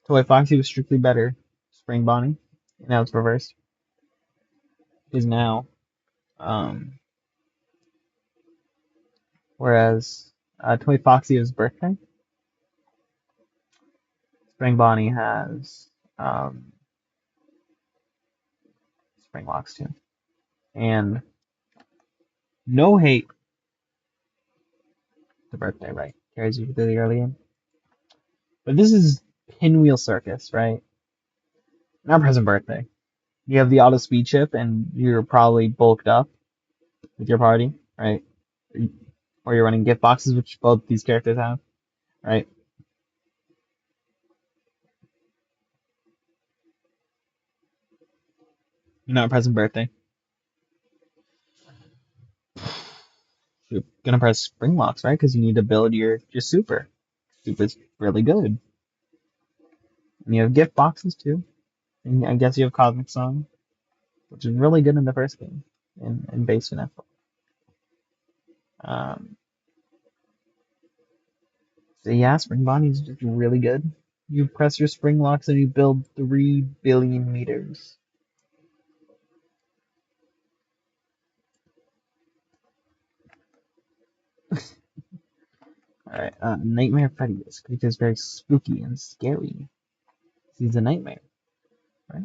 Toy Foxy was strictly better. Spring Bonnie. Now it's reversed. Is now. Um, whereas Toy Foxy is birthday. Spring Bonnie has um, Spring Locks too. And no hate to birthday, right? Carries you through the early game. But this is Pinwheel Circus, right? Not present birthday. You have the auto speed chip and you're probably bulked up with your party, right? Or you're running gift boxes, which both these characters have, right? You're not present birthday. You're gonna press spring locks, right? Because you need to build your super. Super's really good. And you have gift boxes too. And I guess you have Cosmic Song, which is really good in the first game in base fnaf. Um, so yeah, Spring Bonnie's just really good. You press your spring locks and you build 3 billion meters. Alright, Nightmare Freddy. This creature is very spooky and scary. He's a nightmare, right?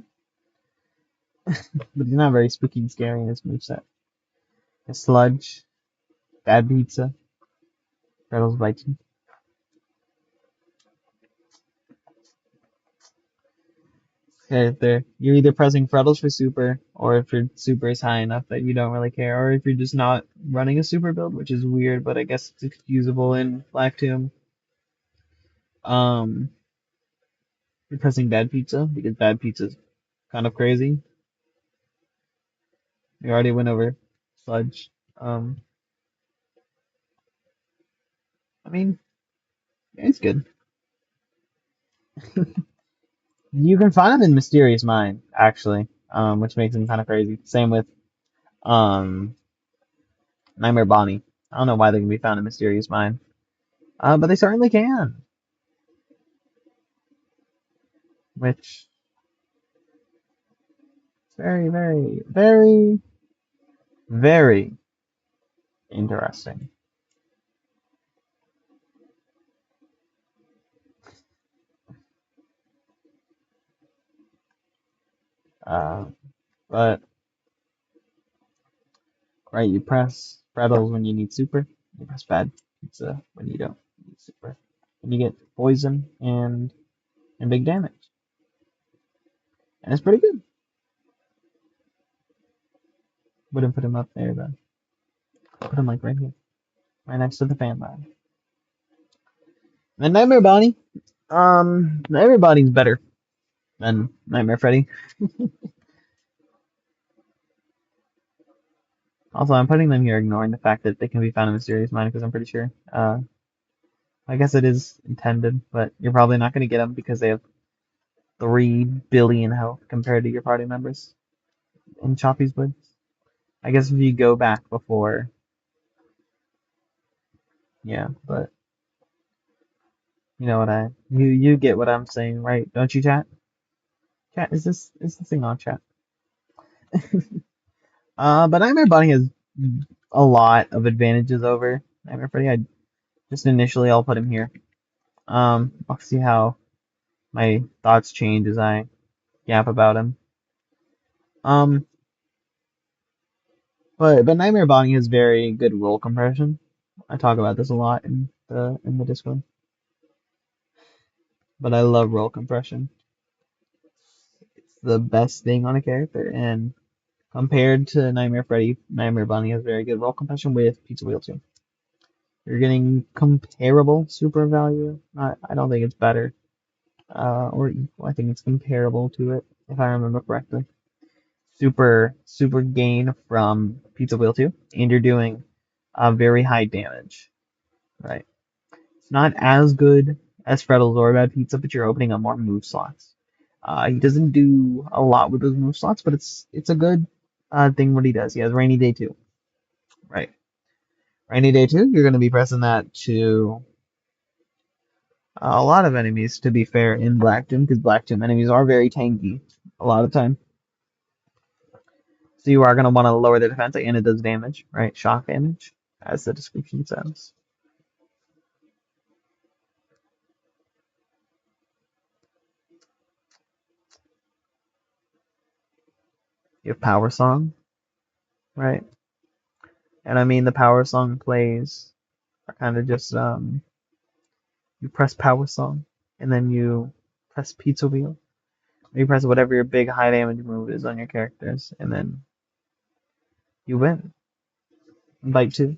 But he's not very spooky and scary in his moveset. A sludge, bad pizza, Freddles biting. Okay, there. You're either pressing Freddles for super, or if your super is high enough that you don't really care, or if you're just not running a super build, which is weird, but I guess it's excusable in Black Tomb. Um, you're pressing bad pizza because bad pizza's kind of crazy. We already went over sludge. I mean, it's good. You can find him in Mysterious Mind, actually, which makes him kind of crazy. Same with um, Nightmare Bonnie. I don't know why they can be found in Mysterious Mind, but they certainly can, which is very, very, very, very interesting. Uh, but right, you press Freddles when you need super. You press bad pizza when you don't need super, and you get poison and big damage, and it's pretty good. Wouldn't put him up there though. Put him like right here, right next to the fan lab. And Nightmare Bonnie. Nightmare Bonnie's better than Nightmare Freddy. Also, I'm putting them here, ignoring the fact that they can be found in Mysterious Mind because I'm pretty sure. I guess it is intended, but you're probably not going to get them because they have 3 billion health compared to your party members in Choppy's Woods. I guess if you go back before, yeah, but you know what you get what I'm saying, right? Don't you, chat? Chat, is this thing on, chat? But Nightmare Bunny has a lot of advantages over Nightmare Freddy. I just initially I'll put him here. I'll see how my thoughts change as I yap about him. Um, but Nightmare Bonnie has very good roll compression. I talk about this a lot in the Discord. but I love roll compression. It's the best thing on a character, and compared to Nightmare Freddy, Nightmare Bunny has very good roll compression with Pizza Wheel too. You're getting comparable super value. I don't think it's better or equal. I think it's comparable to it, if I remember correctly. Super gain from Pizza Wheel 2, and you're doing very high damage, right? It's not as good as Freddle's or Bad Pizza, but you're opening up more move slots. He doesn't do a lot with those move slots, but it's a good thing what he does. He has Rainy Day 2, right? Rainy Day 2, you're going to be pressing that to a lot of enemies, to be fair, in Black Doom, because Black Doom enemies are very tanky a lot of time. So you are going to want to lower the defense, and it does damage, right? Shock damage, as the description says. You have Power Song, right? And I mean, the Power Song plays are kind of just you press Power Song, and then you press Pizza Wheel. Or you press whatever your big high damage move is on your characters, and then you win. Bite 2.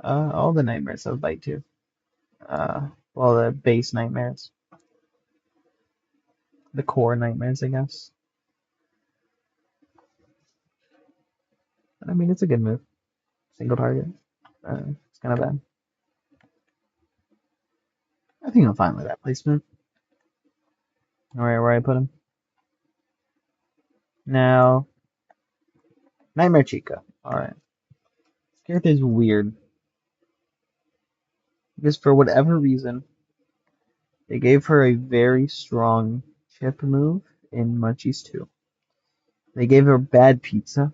All the nightmares have Bite 2. Well, the base nightmares. The core nightmares, I guess. I mean, it's a good move. Single target. It's kind of bad. I think I'm fine with that placement. Alright, where I put him. Now, Nightmare Chica. Alright. This character is weird. Because for whatever reason, they gave her a very strong chip move in Munchies 2. They gave her Bad Pizza,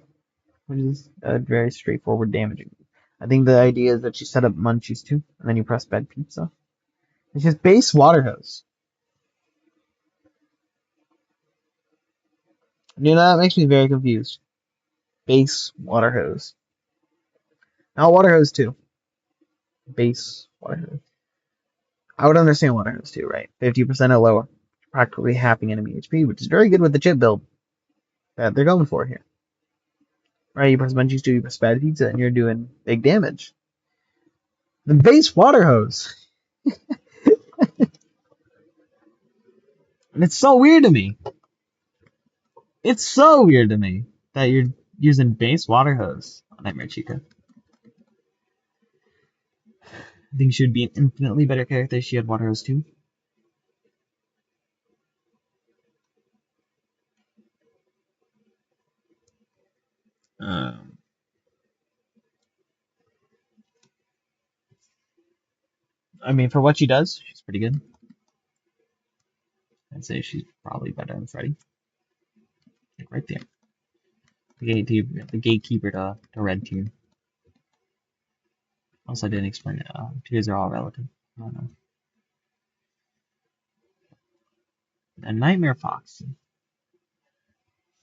which is a very straightforward damaging move. I think the idea is that you set up Munchies 2, and then you press Bad Pizza. It's just base water hose. That makes me very confused. Base water hose. Now water hose 2. Base water hose. I would understand water hose 2, right? 50% or lower. Practically halving enemy HP, which is very good with the chip build that they're going for here. Right, you press Munchies 2, you press Bad Pizza, and you're doing big damage. The base water hose. And it's so weird to me. It's so weird to me that you're using base water hose on Nightmare Chica. I think she would be an infinitely better character if she had water hose too. Um, I mean, for what she does, she's pretty good. I'd say she's probably better than Freddy. Like right there. The gatekeeper to red tier. Also, I didn't explain it. Tiers are all relative. I don't know. And Nightmare Foxy.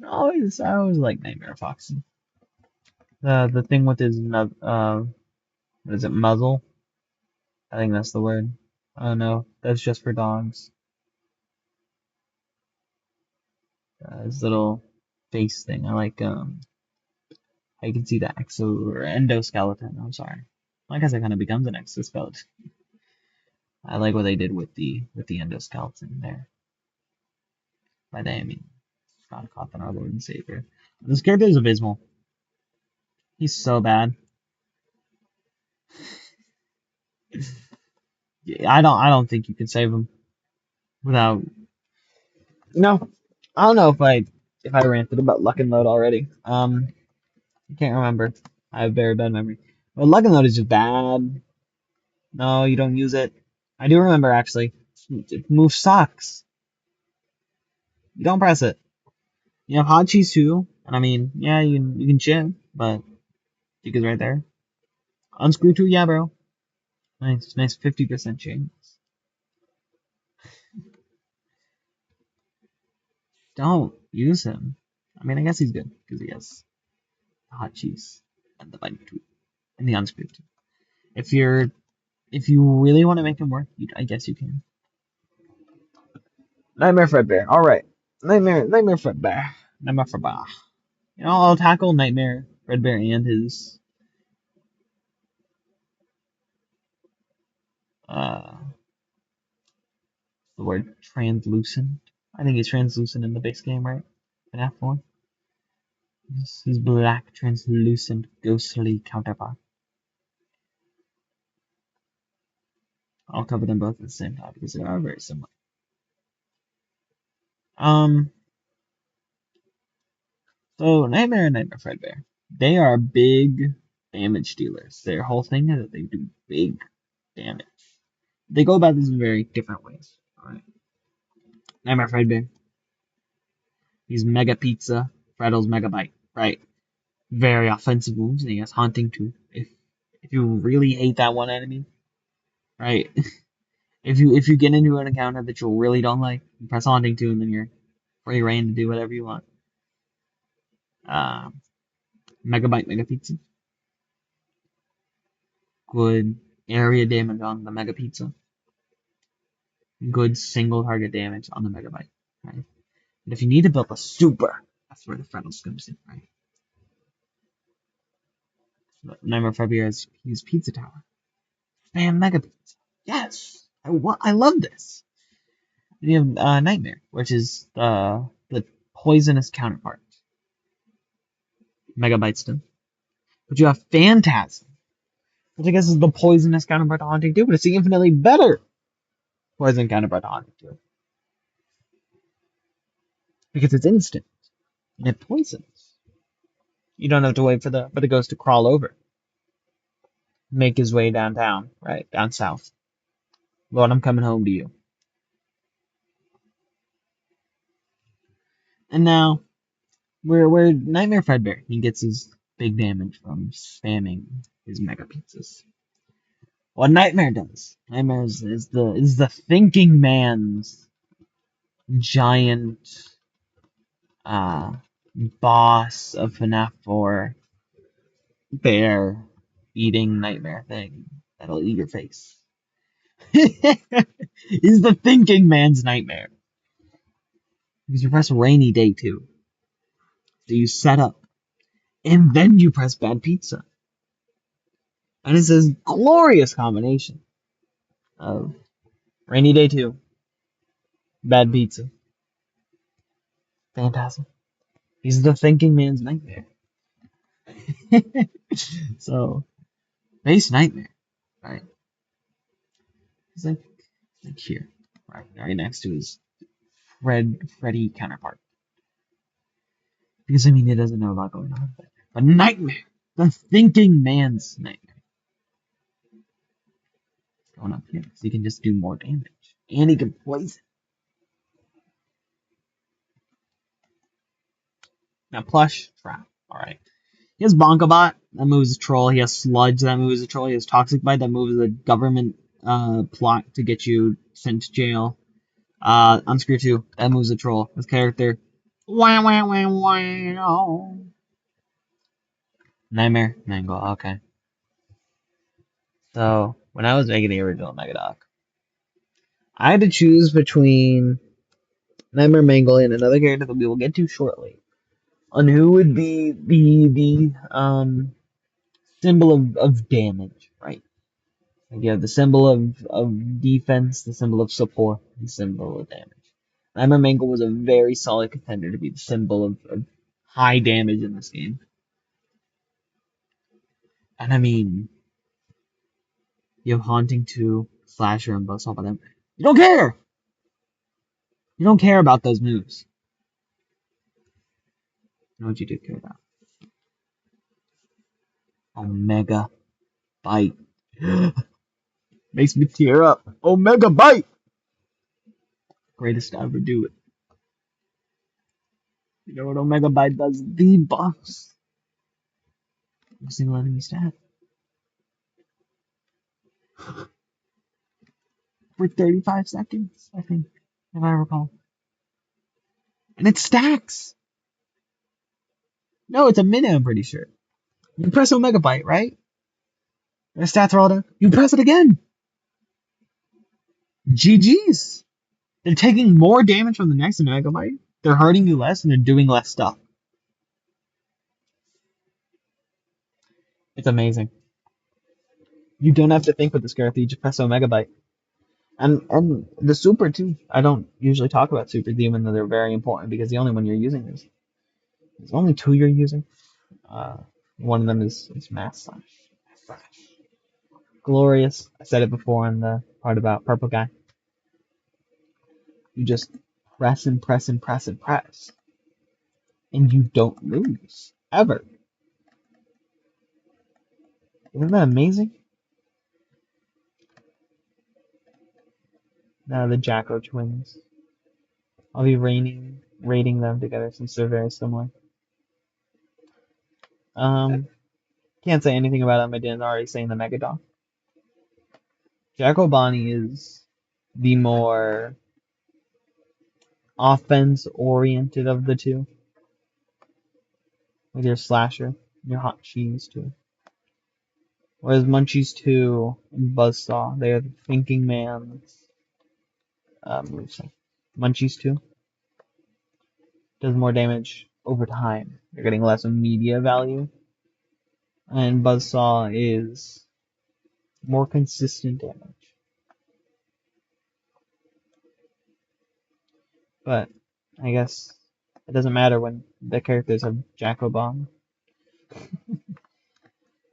I always like Nightmare Foxy. The thing with his what is it, muzzle? I think that's the word. I don't know. That's just for dogs. His little face thing. I like I can see the exo or endoskeleton. I'm sorry. I guess it kind of becomes an exoskeleton. I like what they did with the endoskeleton there. By that I mean Scott Cawthon, our Lord and Savior. This character is abysmal. He's so bad. I don't think you can save him without. No, I don't know if I ranted about Luck and Load already. I can't remember. I have very bad memory. But Luck and Load is just bad. No, you don't use it. I do remember actually. Move sucks. You don't press it. You have hot cheese too, and I mean, yeah, you can chip, but Chica's right there. Unscrew too, yeah, bro. Nice 50% chance. Don't use him. I mean, I guess he's good because he has the hot cheese and the bite too, and the unscrew too. If you really want to make him work, I guess you can. Nightmare Fredbear. All right. Nightmare Fredbear. Nightmare Fredbear. You know, I'll tackle Nightmare Fredbear and his uh the word translucent. I think he's translucent in the base game, right? FNAF 4. His black, translucent, ghostly counterpart. I'll cover them both at the same time because they are very similar. Um, so Nightmare and Nightmare Fredbear, they are big damage dealers. Their whole thing is that they do big damage. They go about this in very different ways. Alright. Nightmare Fredbear, he's Mega Pizza, Freddle's Mega Bite. Right. Very offensive moves, and he has Haunting too. If you really hate that one enemy, right? If you get into an encounter that you really don't like, you press Haunting 2 and then you're free reign to do whatever you want. Megabyte Mega Pizza. Good area damage on the Mega Pizza. Good single target damage on the Megabyte. Right? And if you need to build a super, that's where the Freddles comes in, right? So Nightmare February has his Pizza Tower. Spam Mega Pizza. Yes! I love this. You have Nightmare, which is the poisonous counterpart. Megabyte still. But you have Phantasm, which I guess is the poisonous counterpart to Haunting 2, but it's the infinitely better poison counterpart to Haunting 2. Because it's instant, and it poisons. You don't have to wait for the ghost to crawl over. Make his way downtown, right? Down south. Lord, I'm coming home to you. And now, where Nightmare Fredbear, he gets his big damage from spamming his Mega Pizzas. What Nightmare does, Nightmare is the thinking man's giant boss of FNAF 4 bear eating nightmare thing that'll eat your face. Is the thinking man's nightmare. Because you press rainy day 2. So you set up. And then you press bad pizza. And it's this glorious combination of rainy day 2, bad pizza. Fantastic. He's the thinking man's nightmare. So, base nightmare, right? He's like here, right next to his Freddy counterpart. Because I mean, he doesn't know a lot going on. But nightmare, the thinking man's nightmare, going up here, so he can just do more damage, and he can poison. Now, plush trap. All right. He has Bonkabot, that moves a troll. He has Sludge, that moves a troll. He has Toxic Bite, that moves a government plot to get you sent to jail. Unscrew 2, that moves a troll. His character, wow, wow, wow, wow. Nightmare, Mangle, okay. So, when I was making the original Megadoc, I had to choose between Nightmare Mangle and another character that we will get to shortly on who would be the symbol of damage, right? Like you have the symbol of defense, the symbol of support, the symbol of damage. Nightmare Mangle was a very solid contender to be the symbol of high damage in this game. And I mean, you have Haunting 2, Slasher, and Buzzsaw, but then you don't care! You don't care about those moves. You know what you do care about? Omega Bite. Makes me tear up. Omega Bite! Greatest to ever do it. You know what Omega Bite does? Debuffs every single enemy stat. For 35 seconds, I think, if I recall. And it stacks! No, it's a minute, I'm pretty sure. You press Omega Bite, right? The stats are all down. You press it again! GG's! They're taking more damage from the next Megabyte. They're hurting you less, and they're doing less stuff. It's amazing. You don't have to think with this character. You just press Omega Bite. And the super too. I don't usually talk about supers, even though they're very important, because the only one you're using is there's only two you're using. Uh, One of them is Mass Slash. Glorious. I said it before in the part about Purple Guy. You just press and press and press and press, and you don't lose ever. Isn't that amazing? Now the Jacko twins. I'll be rating them together since they're very similar. Um, can't say anything about them I didn't already say in the Megadon. Jacko Bonnie is the more offense oriented of the two, with your slasher, your hot cheese too. Whereas Munchies 2 and Buzzsaw, they are the thinking man's moveset. Munchies 2 does more damage over time. You're getting less media value. And Buzzsaw is more consistent damage. But I guess it doesn't matter when the characters have Jacko Bomb.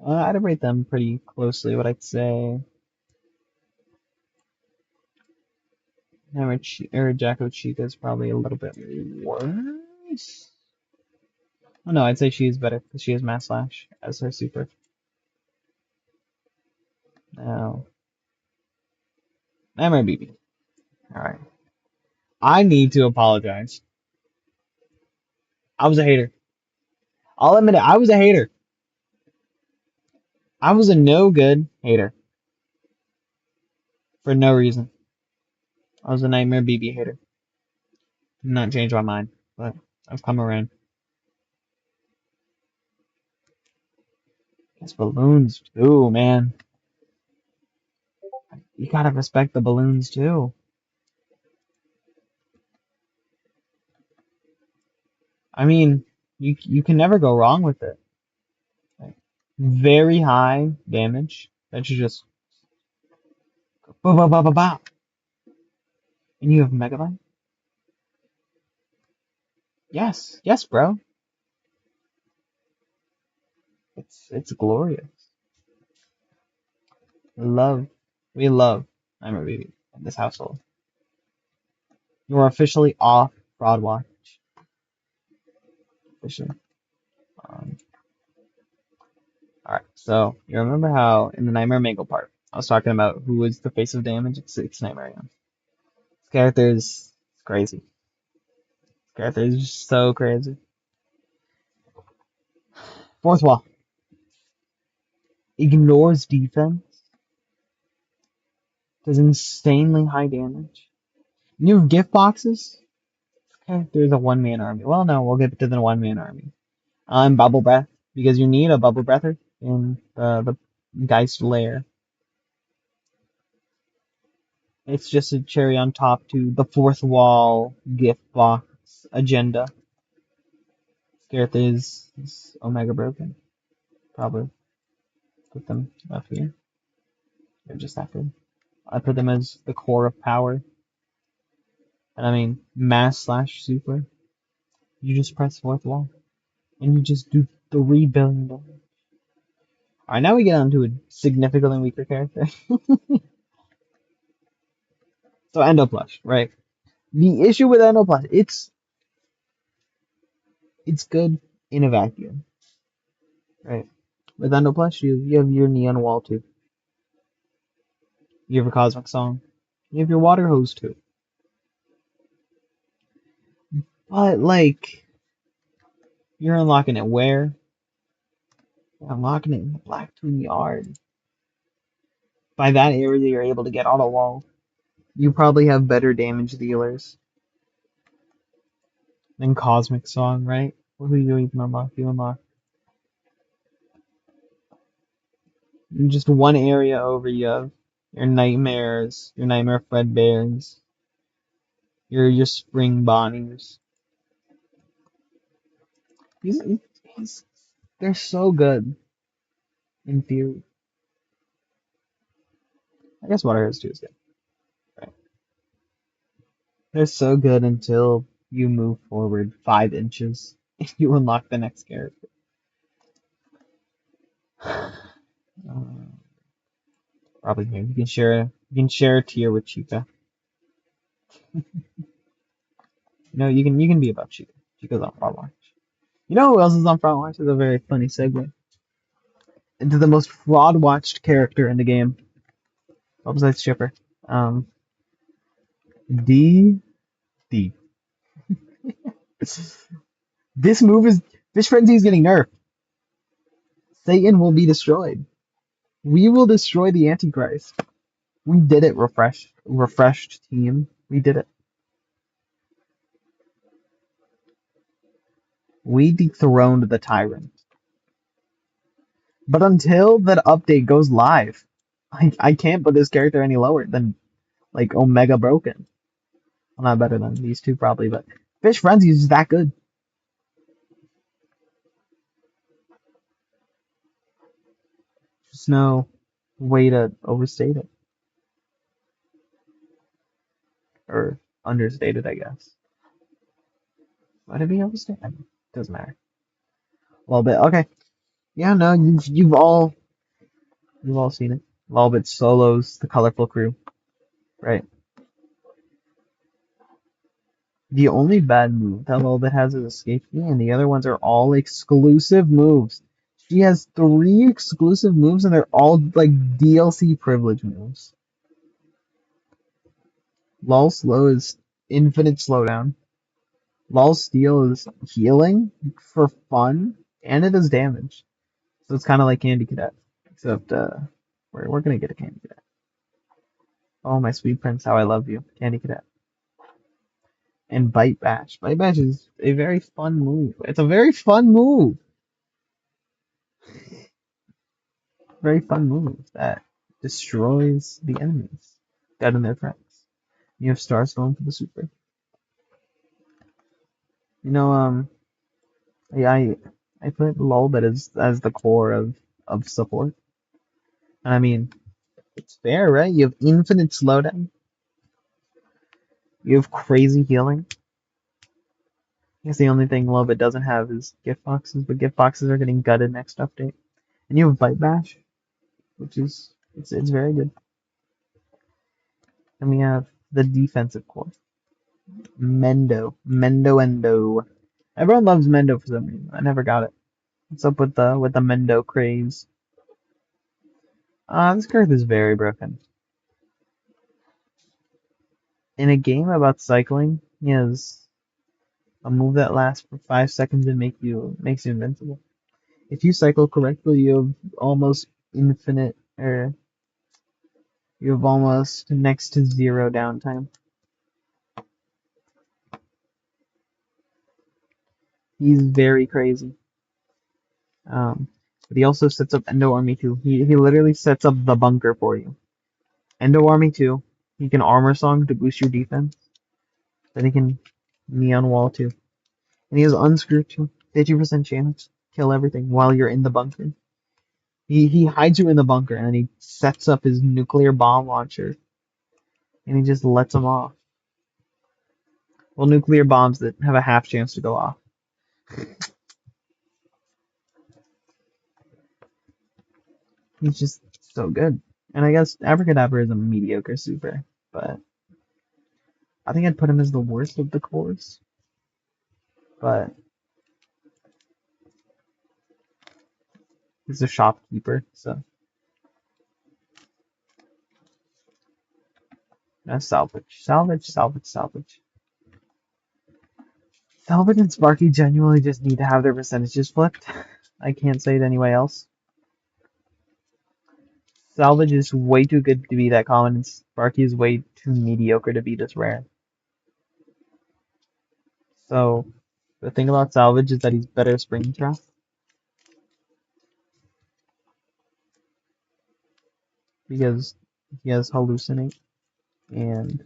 I'd rate them pretty closely, what I'd say. Hammer or Jacko Chica is probably a little bit worse. Oh no, I'd say she is better because she has Mass Slash as her super. Now, Hammer BB. Alright. I need to apologize. I was a hater. I'll admit it, I was a hater. I was a no good hater. For no reason. I was a Nightmare BB hater. Did not change my mind, but I've come around. Guess balloons too, man. You gotta respect the balloons too. I mean, you can never go wrong with it. Like, very high damage that you just ba ba ba ba ba, and you have Megabyte. Yes, yes, bro. It's glorious. Love, we love Nightmare Baby in this household. You are officially off Fraud Watch. Officially. Um, Alright, so you remember how in the Nightmare Mangle part, I was talking about who is the face of damage? It's Nightmare Young. This character is crazy. This character is just so crazy. Fourth wall. Ignores defense. Does insanely high damage. You have gift boxes? This character is a one-man army. Well, no, we'll get to the one-man army. Bubble Breath, because you need a Bubble Breather in the Geist Lair. It's just a cherry on top to the fourth wall gift box agenda. Scareth is Omega broken. Probably put them up here. They're just after. I put them as the core of power. And I mean, Mass Slash Super. You just press fourth wall. And you just do 3 billion damage. Alright, now we get on to a significantly weaker character. So Endoplush, right? The issue with Endoplush, it's good in a vacuum. Right? With Endoplush, you have your Neon Wall too. You have a Cosmic Song. You have your Water Hose too. But like you're unlocking it where? You're unlocking it in the Black Tomb Yard. By that area you're able to get Auto Wall. You probably have better damage dealers than Cosmic Song, right? What do you even unlock? You unlock in just one area over you have your Nightmares, your Nightmare Fredbears. your spring Bonnies. He's, he's they're so good in theory. I guess Water Hose too is good. Right. They're so good until you move forward 5 inches. You unlock the next character. Probably here. You can share a tier with Chica. No, you can be above Chica. Chica's on front line. You know who else is on front line? This is a very funny segue into the most fraud watched character in the game. Well, besides Chipper. Um, D D. This move is Fish Frenzy is getting nerfed. Satan will be destroyed. We will destroy the Antichrist. We did it, refreshed team. We did it. We dethroned the tyrant. But until that update goes live, I can't put this character any lower than like Omega Broken. Well, not better than these two probably, but Fish Frenzy is just that good. Just no way to overstate it or understate it, I guess. Might it be overstated? Doesn't matter. A little bit. Okay. Yeah, no, you've all seen it. Lolbit solos the colorful crew, right? The only bad move that Lolbit has is escape key, and the other ones are all exclusive moves. She has 3 exclusive moves, and they're all like DLC privilege moves. Lol slow is infinite slowdown. Lol steal is healing for fun, and it does damage. So it's kind of like Candy Cadet, except we're gonna get a Candy Cadet. Oh my sweet prince, how I love you, Candy Cadet. And Bite Bash. Bite Bash is a very fun move. It's a very fun move. Very fun move that destroys the enemies, dead and their friends. You have Stars going for the super. You know, I put Lolbit as the core of support. And I mean, it's fair, right? You have infinite slowdown. You have crazy healing. I guess the only thing Lolbit doesn't have is gift boxes, but gift boxes are getting gutted next update. And you have Bite Bash, which is it's very good. And we have the defensive core. Mendo. Everyone loves Mendo for some reason. I never got it. What's up with the Mendo craze? This card is very broken. In a game about cycling, he has a move that lasts for 5 seconds and makes you invincible. If you cycle correctly, you have almost infinite, or you have almost next to zero downtime. He's very crazy. But he also sets up Endo Army too. He literally sets up the bunker for you. Endo Army too. He can Armor Song to boost your defense. Then he can Neon Wall too. And he has Unscrew too. 50% chance. Kill everything while you're in the bunker. He hides you in the bunker and then he sets up his nuclear bomb launcher. And he just lets them off. Well, nuclear bombs that have a half chance to go off. He's just so good. And I guess Abracadabra is a mediocre super, but I think I'd put him as the worst of the cores. But he's a shopkeeper, so that's salvage. Salvage. Salvage and Sparky genuinely just need to have their percentages flipped. I can't say it anyway else. Salvage is way too good to be that common, and Sparky is way too mediocre to be this rare. So the thing about Salvage is that he's better Spring Trap because he has Hallucinate and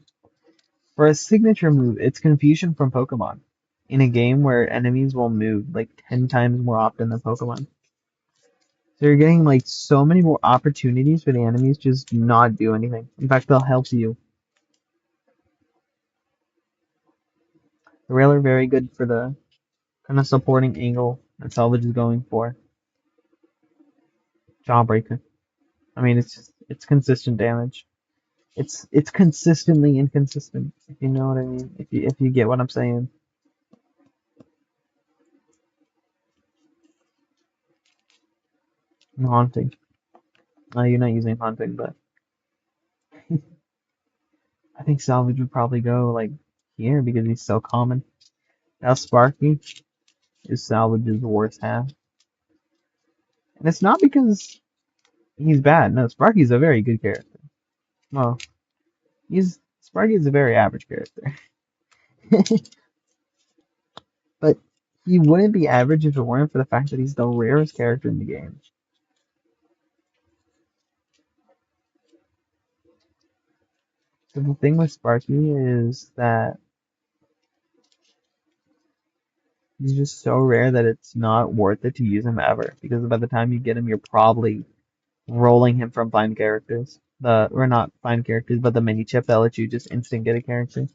For a signature move, it's confusion from Pokemon. In a game where enemies will move like 10 times more often than Pokemon. So you're getting like so many more opportunities for the enemies just not do anything. In fact, they'll help you. The rail are very good for the kind of supporting angle that Salvage is going for. Jawbreaker. I mean, it's consistent damage. It's consistently inconsistent, if you know what I mean. If you get what I'm saying. Haunting. You're not using haunting, but I think Salvage would probably go like here because he's so common. Now Sparky is Salvage's worst half. And it's not because he's bad. No, Sparky's a very good character. Well, he's Sparky's a very average character. But he wouldn't be average if it weren't for the fact that he's the rarest character in the game. So the thing with Sparky is that he's just so rare that it's not worth it to use him ever. Because by the time you get him, you're probably rolling him from find characters. Or not find characters, but the mini chip that lets you just instant get a character.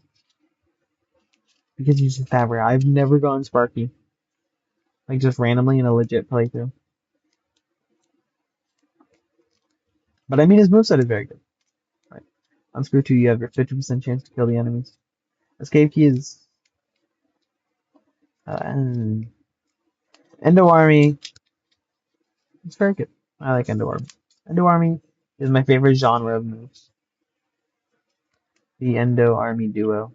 Because he's just that rare. I've never gone Sparky. Like just randomly in a legit playthrough. But I mean his moveset is very good. Right. On Screw 2 you have your 50% chance to kill the enemies. Escape key is Endo Army. It's very good. I like Endo Army. Endo Army is my favorite genre of moves. The Endo Army duo.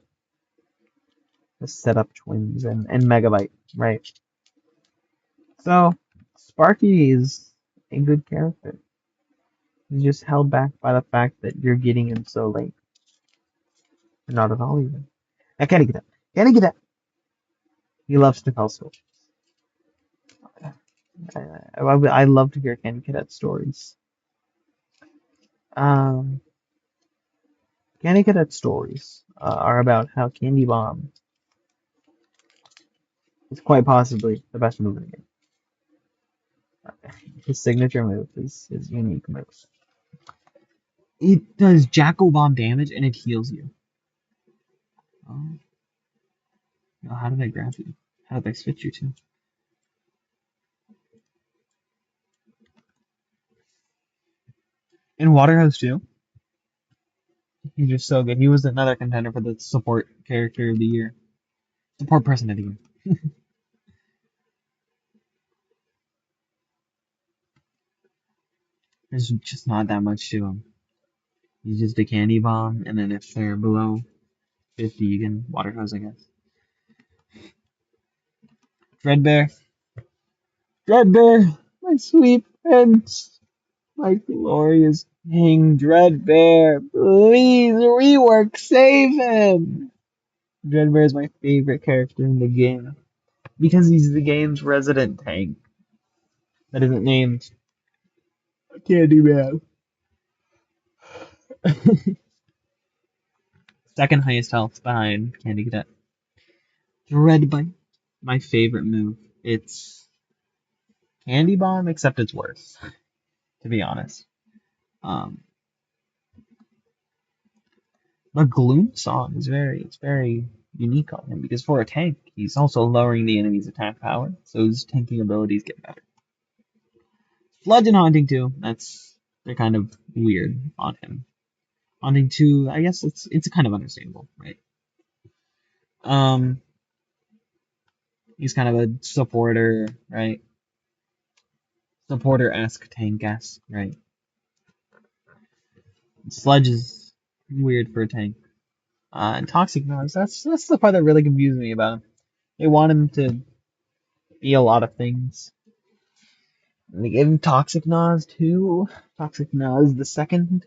The setup twins and Megabyte, right? So Sparky is a good character. He's just held back by the fact that you're getting him so late. Not at all even. I can't get that. Can't get that. He loves to tell stories. I love to hear Candy Cadet stories. Um, Candy Cadet stories are about how Candy Bomb is quite possibly the best move in the game. His signature move is his unique move. It does Jackal Bomb damage and it heals you. Oh, no, how did I grab you? How did I switch you to? And Waterhouse too. He's just so good. He was another contender for the support character of the year. Support person of the year. There's just not that much to him. He's just a candy bomb, and then if they're below 50, you can water hose, I guess. Dreadbear. Dreadbear! My sweet prince! My glorious King Dreadbear! Please, rework, save him! Dreadbear is my favorite character in the game. Because he's the game's resident tank. That isn't named Candyman. Second highest health behind Candy Cadet. Dreadbite. My favorite move. It's Candy Bomb, except it's worse, to be honest. Um, but Gloom Song is very unique on him because for a tank, he's also lowering the enemy's attack power, so his tanking abilities get better. Sludge and Haunting too. They're kind of weird on him. Haunting 2, I guess it's kind of understandable, right? Um, he's kind of a supporter, right? Supporter-esque tank-esque, right? Sludge is weird for a tank. And Toxic Noise, that's the part that really confused me about him. They want him to be a lot of things. And they gave him Toxic Nas too. Toxic Nas the second,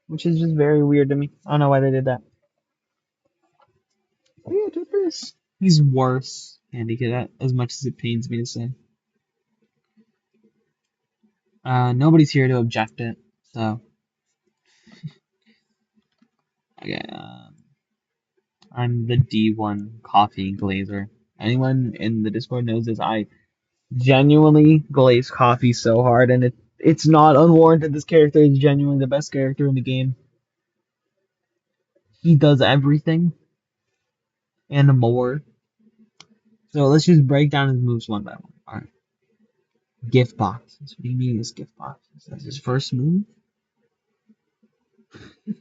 which is just very weird to me. I don't know why they did that. But yeah, Tippers. He's worse, Andy Cadet, as much as it pains me to say. Nobody's here to object it, so. Okay, I'm the D1 coffee glazer. Anyone in the Discord knows this. I genuinely glaze coffee so hard, and it's not unwarranted. This character is genuinely the best character in the game. He does everything and more. So let's just break down his moves one by one. Alright. Gift boxes. What do you mean his gift boxes? That's his first move? It's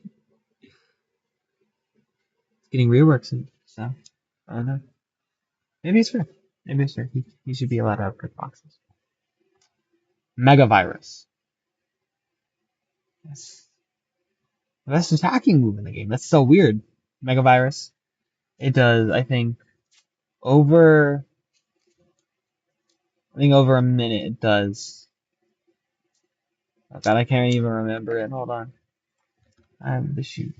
getting reworked soon, so I don't know. Maybe it's fair. Maybe it's fair. He should be allowed to have gift boxes. Mega Virus. Yes. The best attacking move in the game. That's so weird. Mega Virus. It does, over over a minute it does. Oh god, I can't even remember it. Hold on. I have the sheet.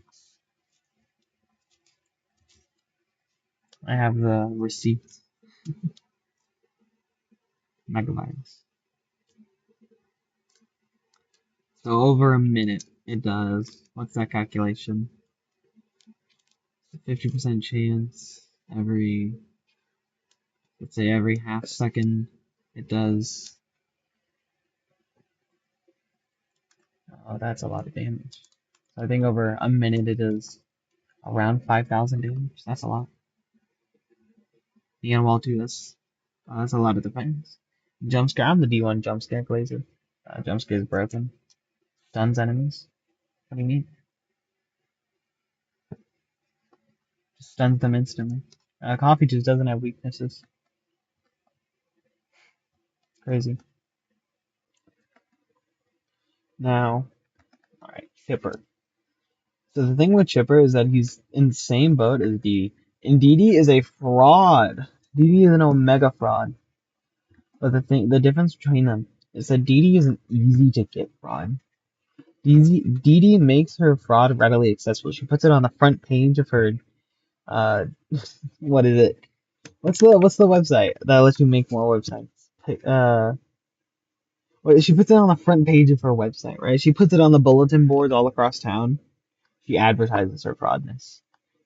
I have the receipt. Mega Virus. So over a minute it does. What's that calculation? 50% chance every, let's say every half second it does. Oh, that's a lot of damage. So I think over a minute it does around 5,000 damage. That's a lot. The wall too, that's a lot of defense. Jump scare, I'm the D1 jump scare glazer. Jump scare is broken. Stuns enemies. What do you mean? Just stuns them instantly. Coffee just doesn't have weaknesses. Crazy. Now, alright, Chipper. So the thing with Chipper is that he's in the same boat as Dee. And Dee is a fraud. Dee is an omega fraud. But the difference between them is that Dee is an easy to get fraud. Dee makes her fraud readily accessible. She puts it on the front page of her, uh, what is it? What's the website that lets you make more websites? She puts it on the front page of her website, right? She puts it on the bulletin boards all across town. She advertises her fraudness.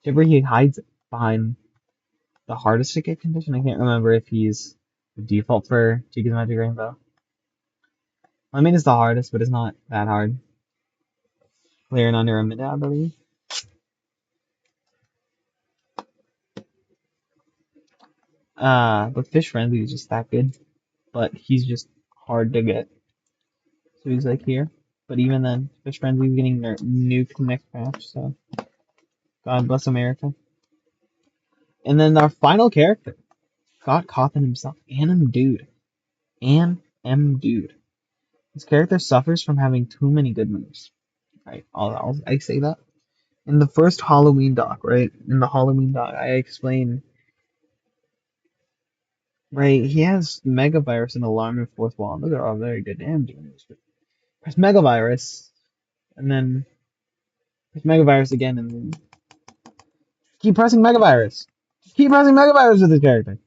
Chipper, he hides it behind the hardest to get condition. I can't remember if he's the default for Chica's Magic Rainbow. I mean, it's the hardest, but it's not that hard. Clearing under a minute, I believe. But Fish Frenzy is just that good. But he's just hard to get. So he's like here. But even then, Fish Frenzy is getting nuked next patch, so God bless America. And then our final character, God Coffin himself, Anim Dude. Dude. His character suffers from having too many good moves. Right, I say that. In the first Halloween doc, right? In the Halloween doc, I explain, right? He has Mega Virus and Alarm and Fourth Wall. Those are all very good damage moves. But press Mega Virus, and then press Mega Virus again, and then keep pressing Mega Virus. Keep pressing Mega Virus with this character.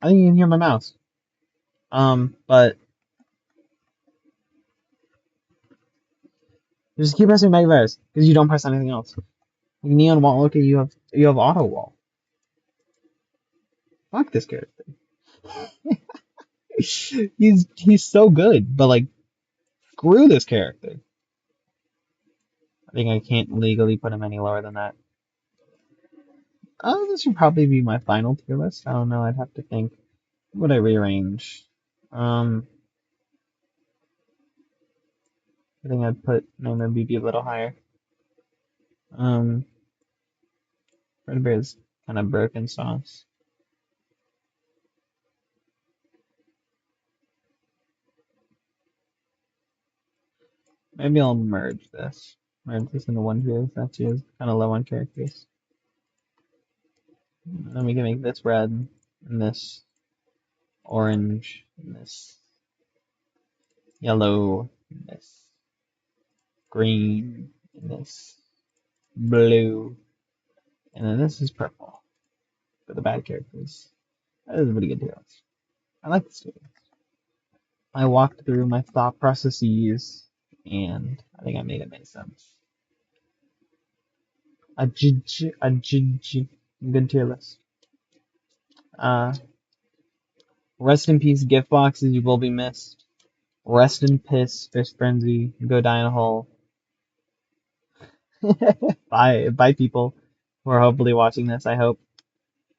I think you can hear my mouse. But just keep pressing Mega Virus because you don't press anything else. Like Neon Wall, okay, you have Auto Wall. Fuck this character. he's so good, but like screw this character. I think I can't legally put him any lower than that. This would probably be my final tier list. I don't know. I'd have to think. Would I rearrange? I think I'd put Nana BB a little higher. Red Bear's kind of broken sauce. Maybe I'll merge this. Merge this into one tier. That's kind of low on characters. Then we can make this red, and this orange, and this yellow, and this green, and this blue, and then this is purple for the bad characters. That is a pretty good tier list. I like this tier list. I walked through my thought processes and I think I made it make sense. A good tier list. Uh, rest in peace, gift boxes. You will be missed. Rest in piss, fist frenzy. Go die in a hole. Bye, bye, people who are hopefully watching this. I hope.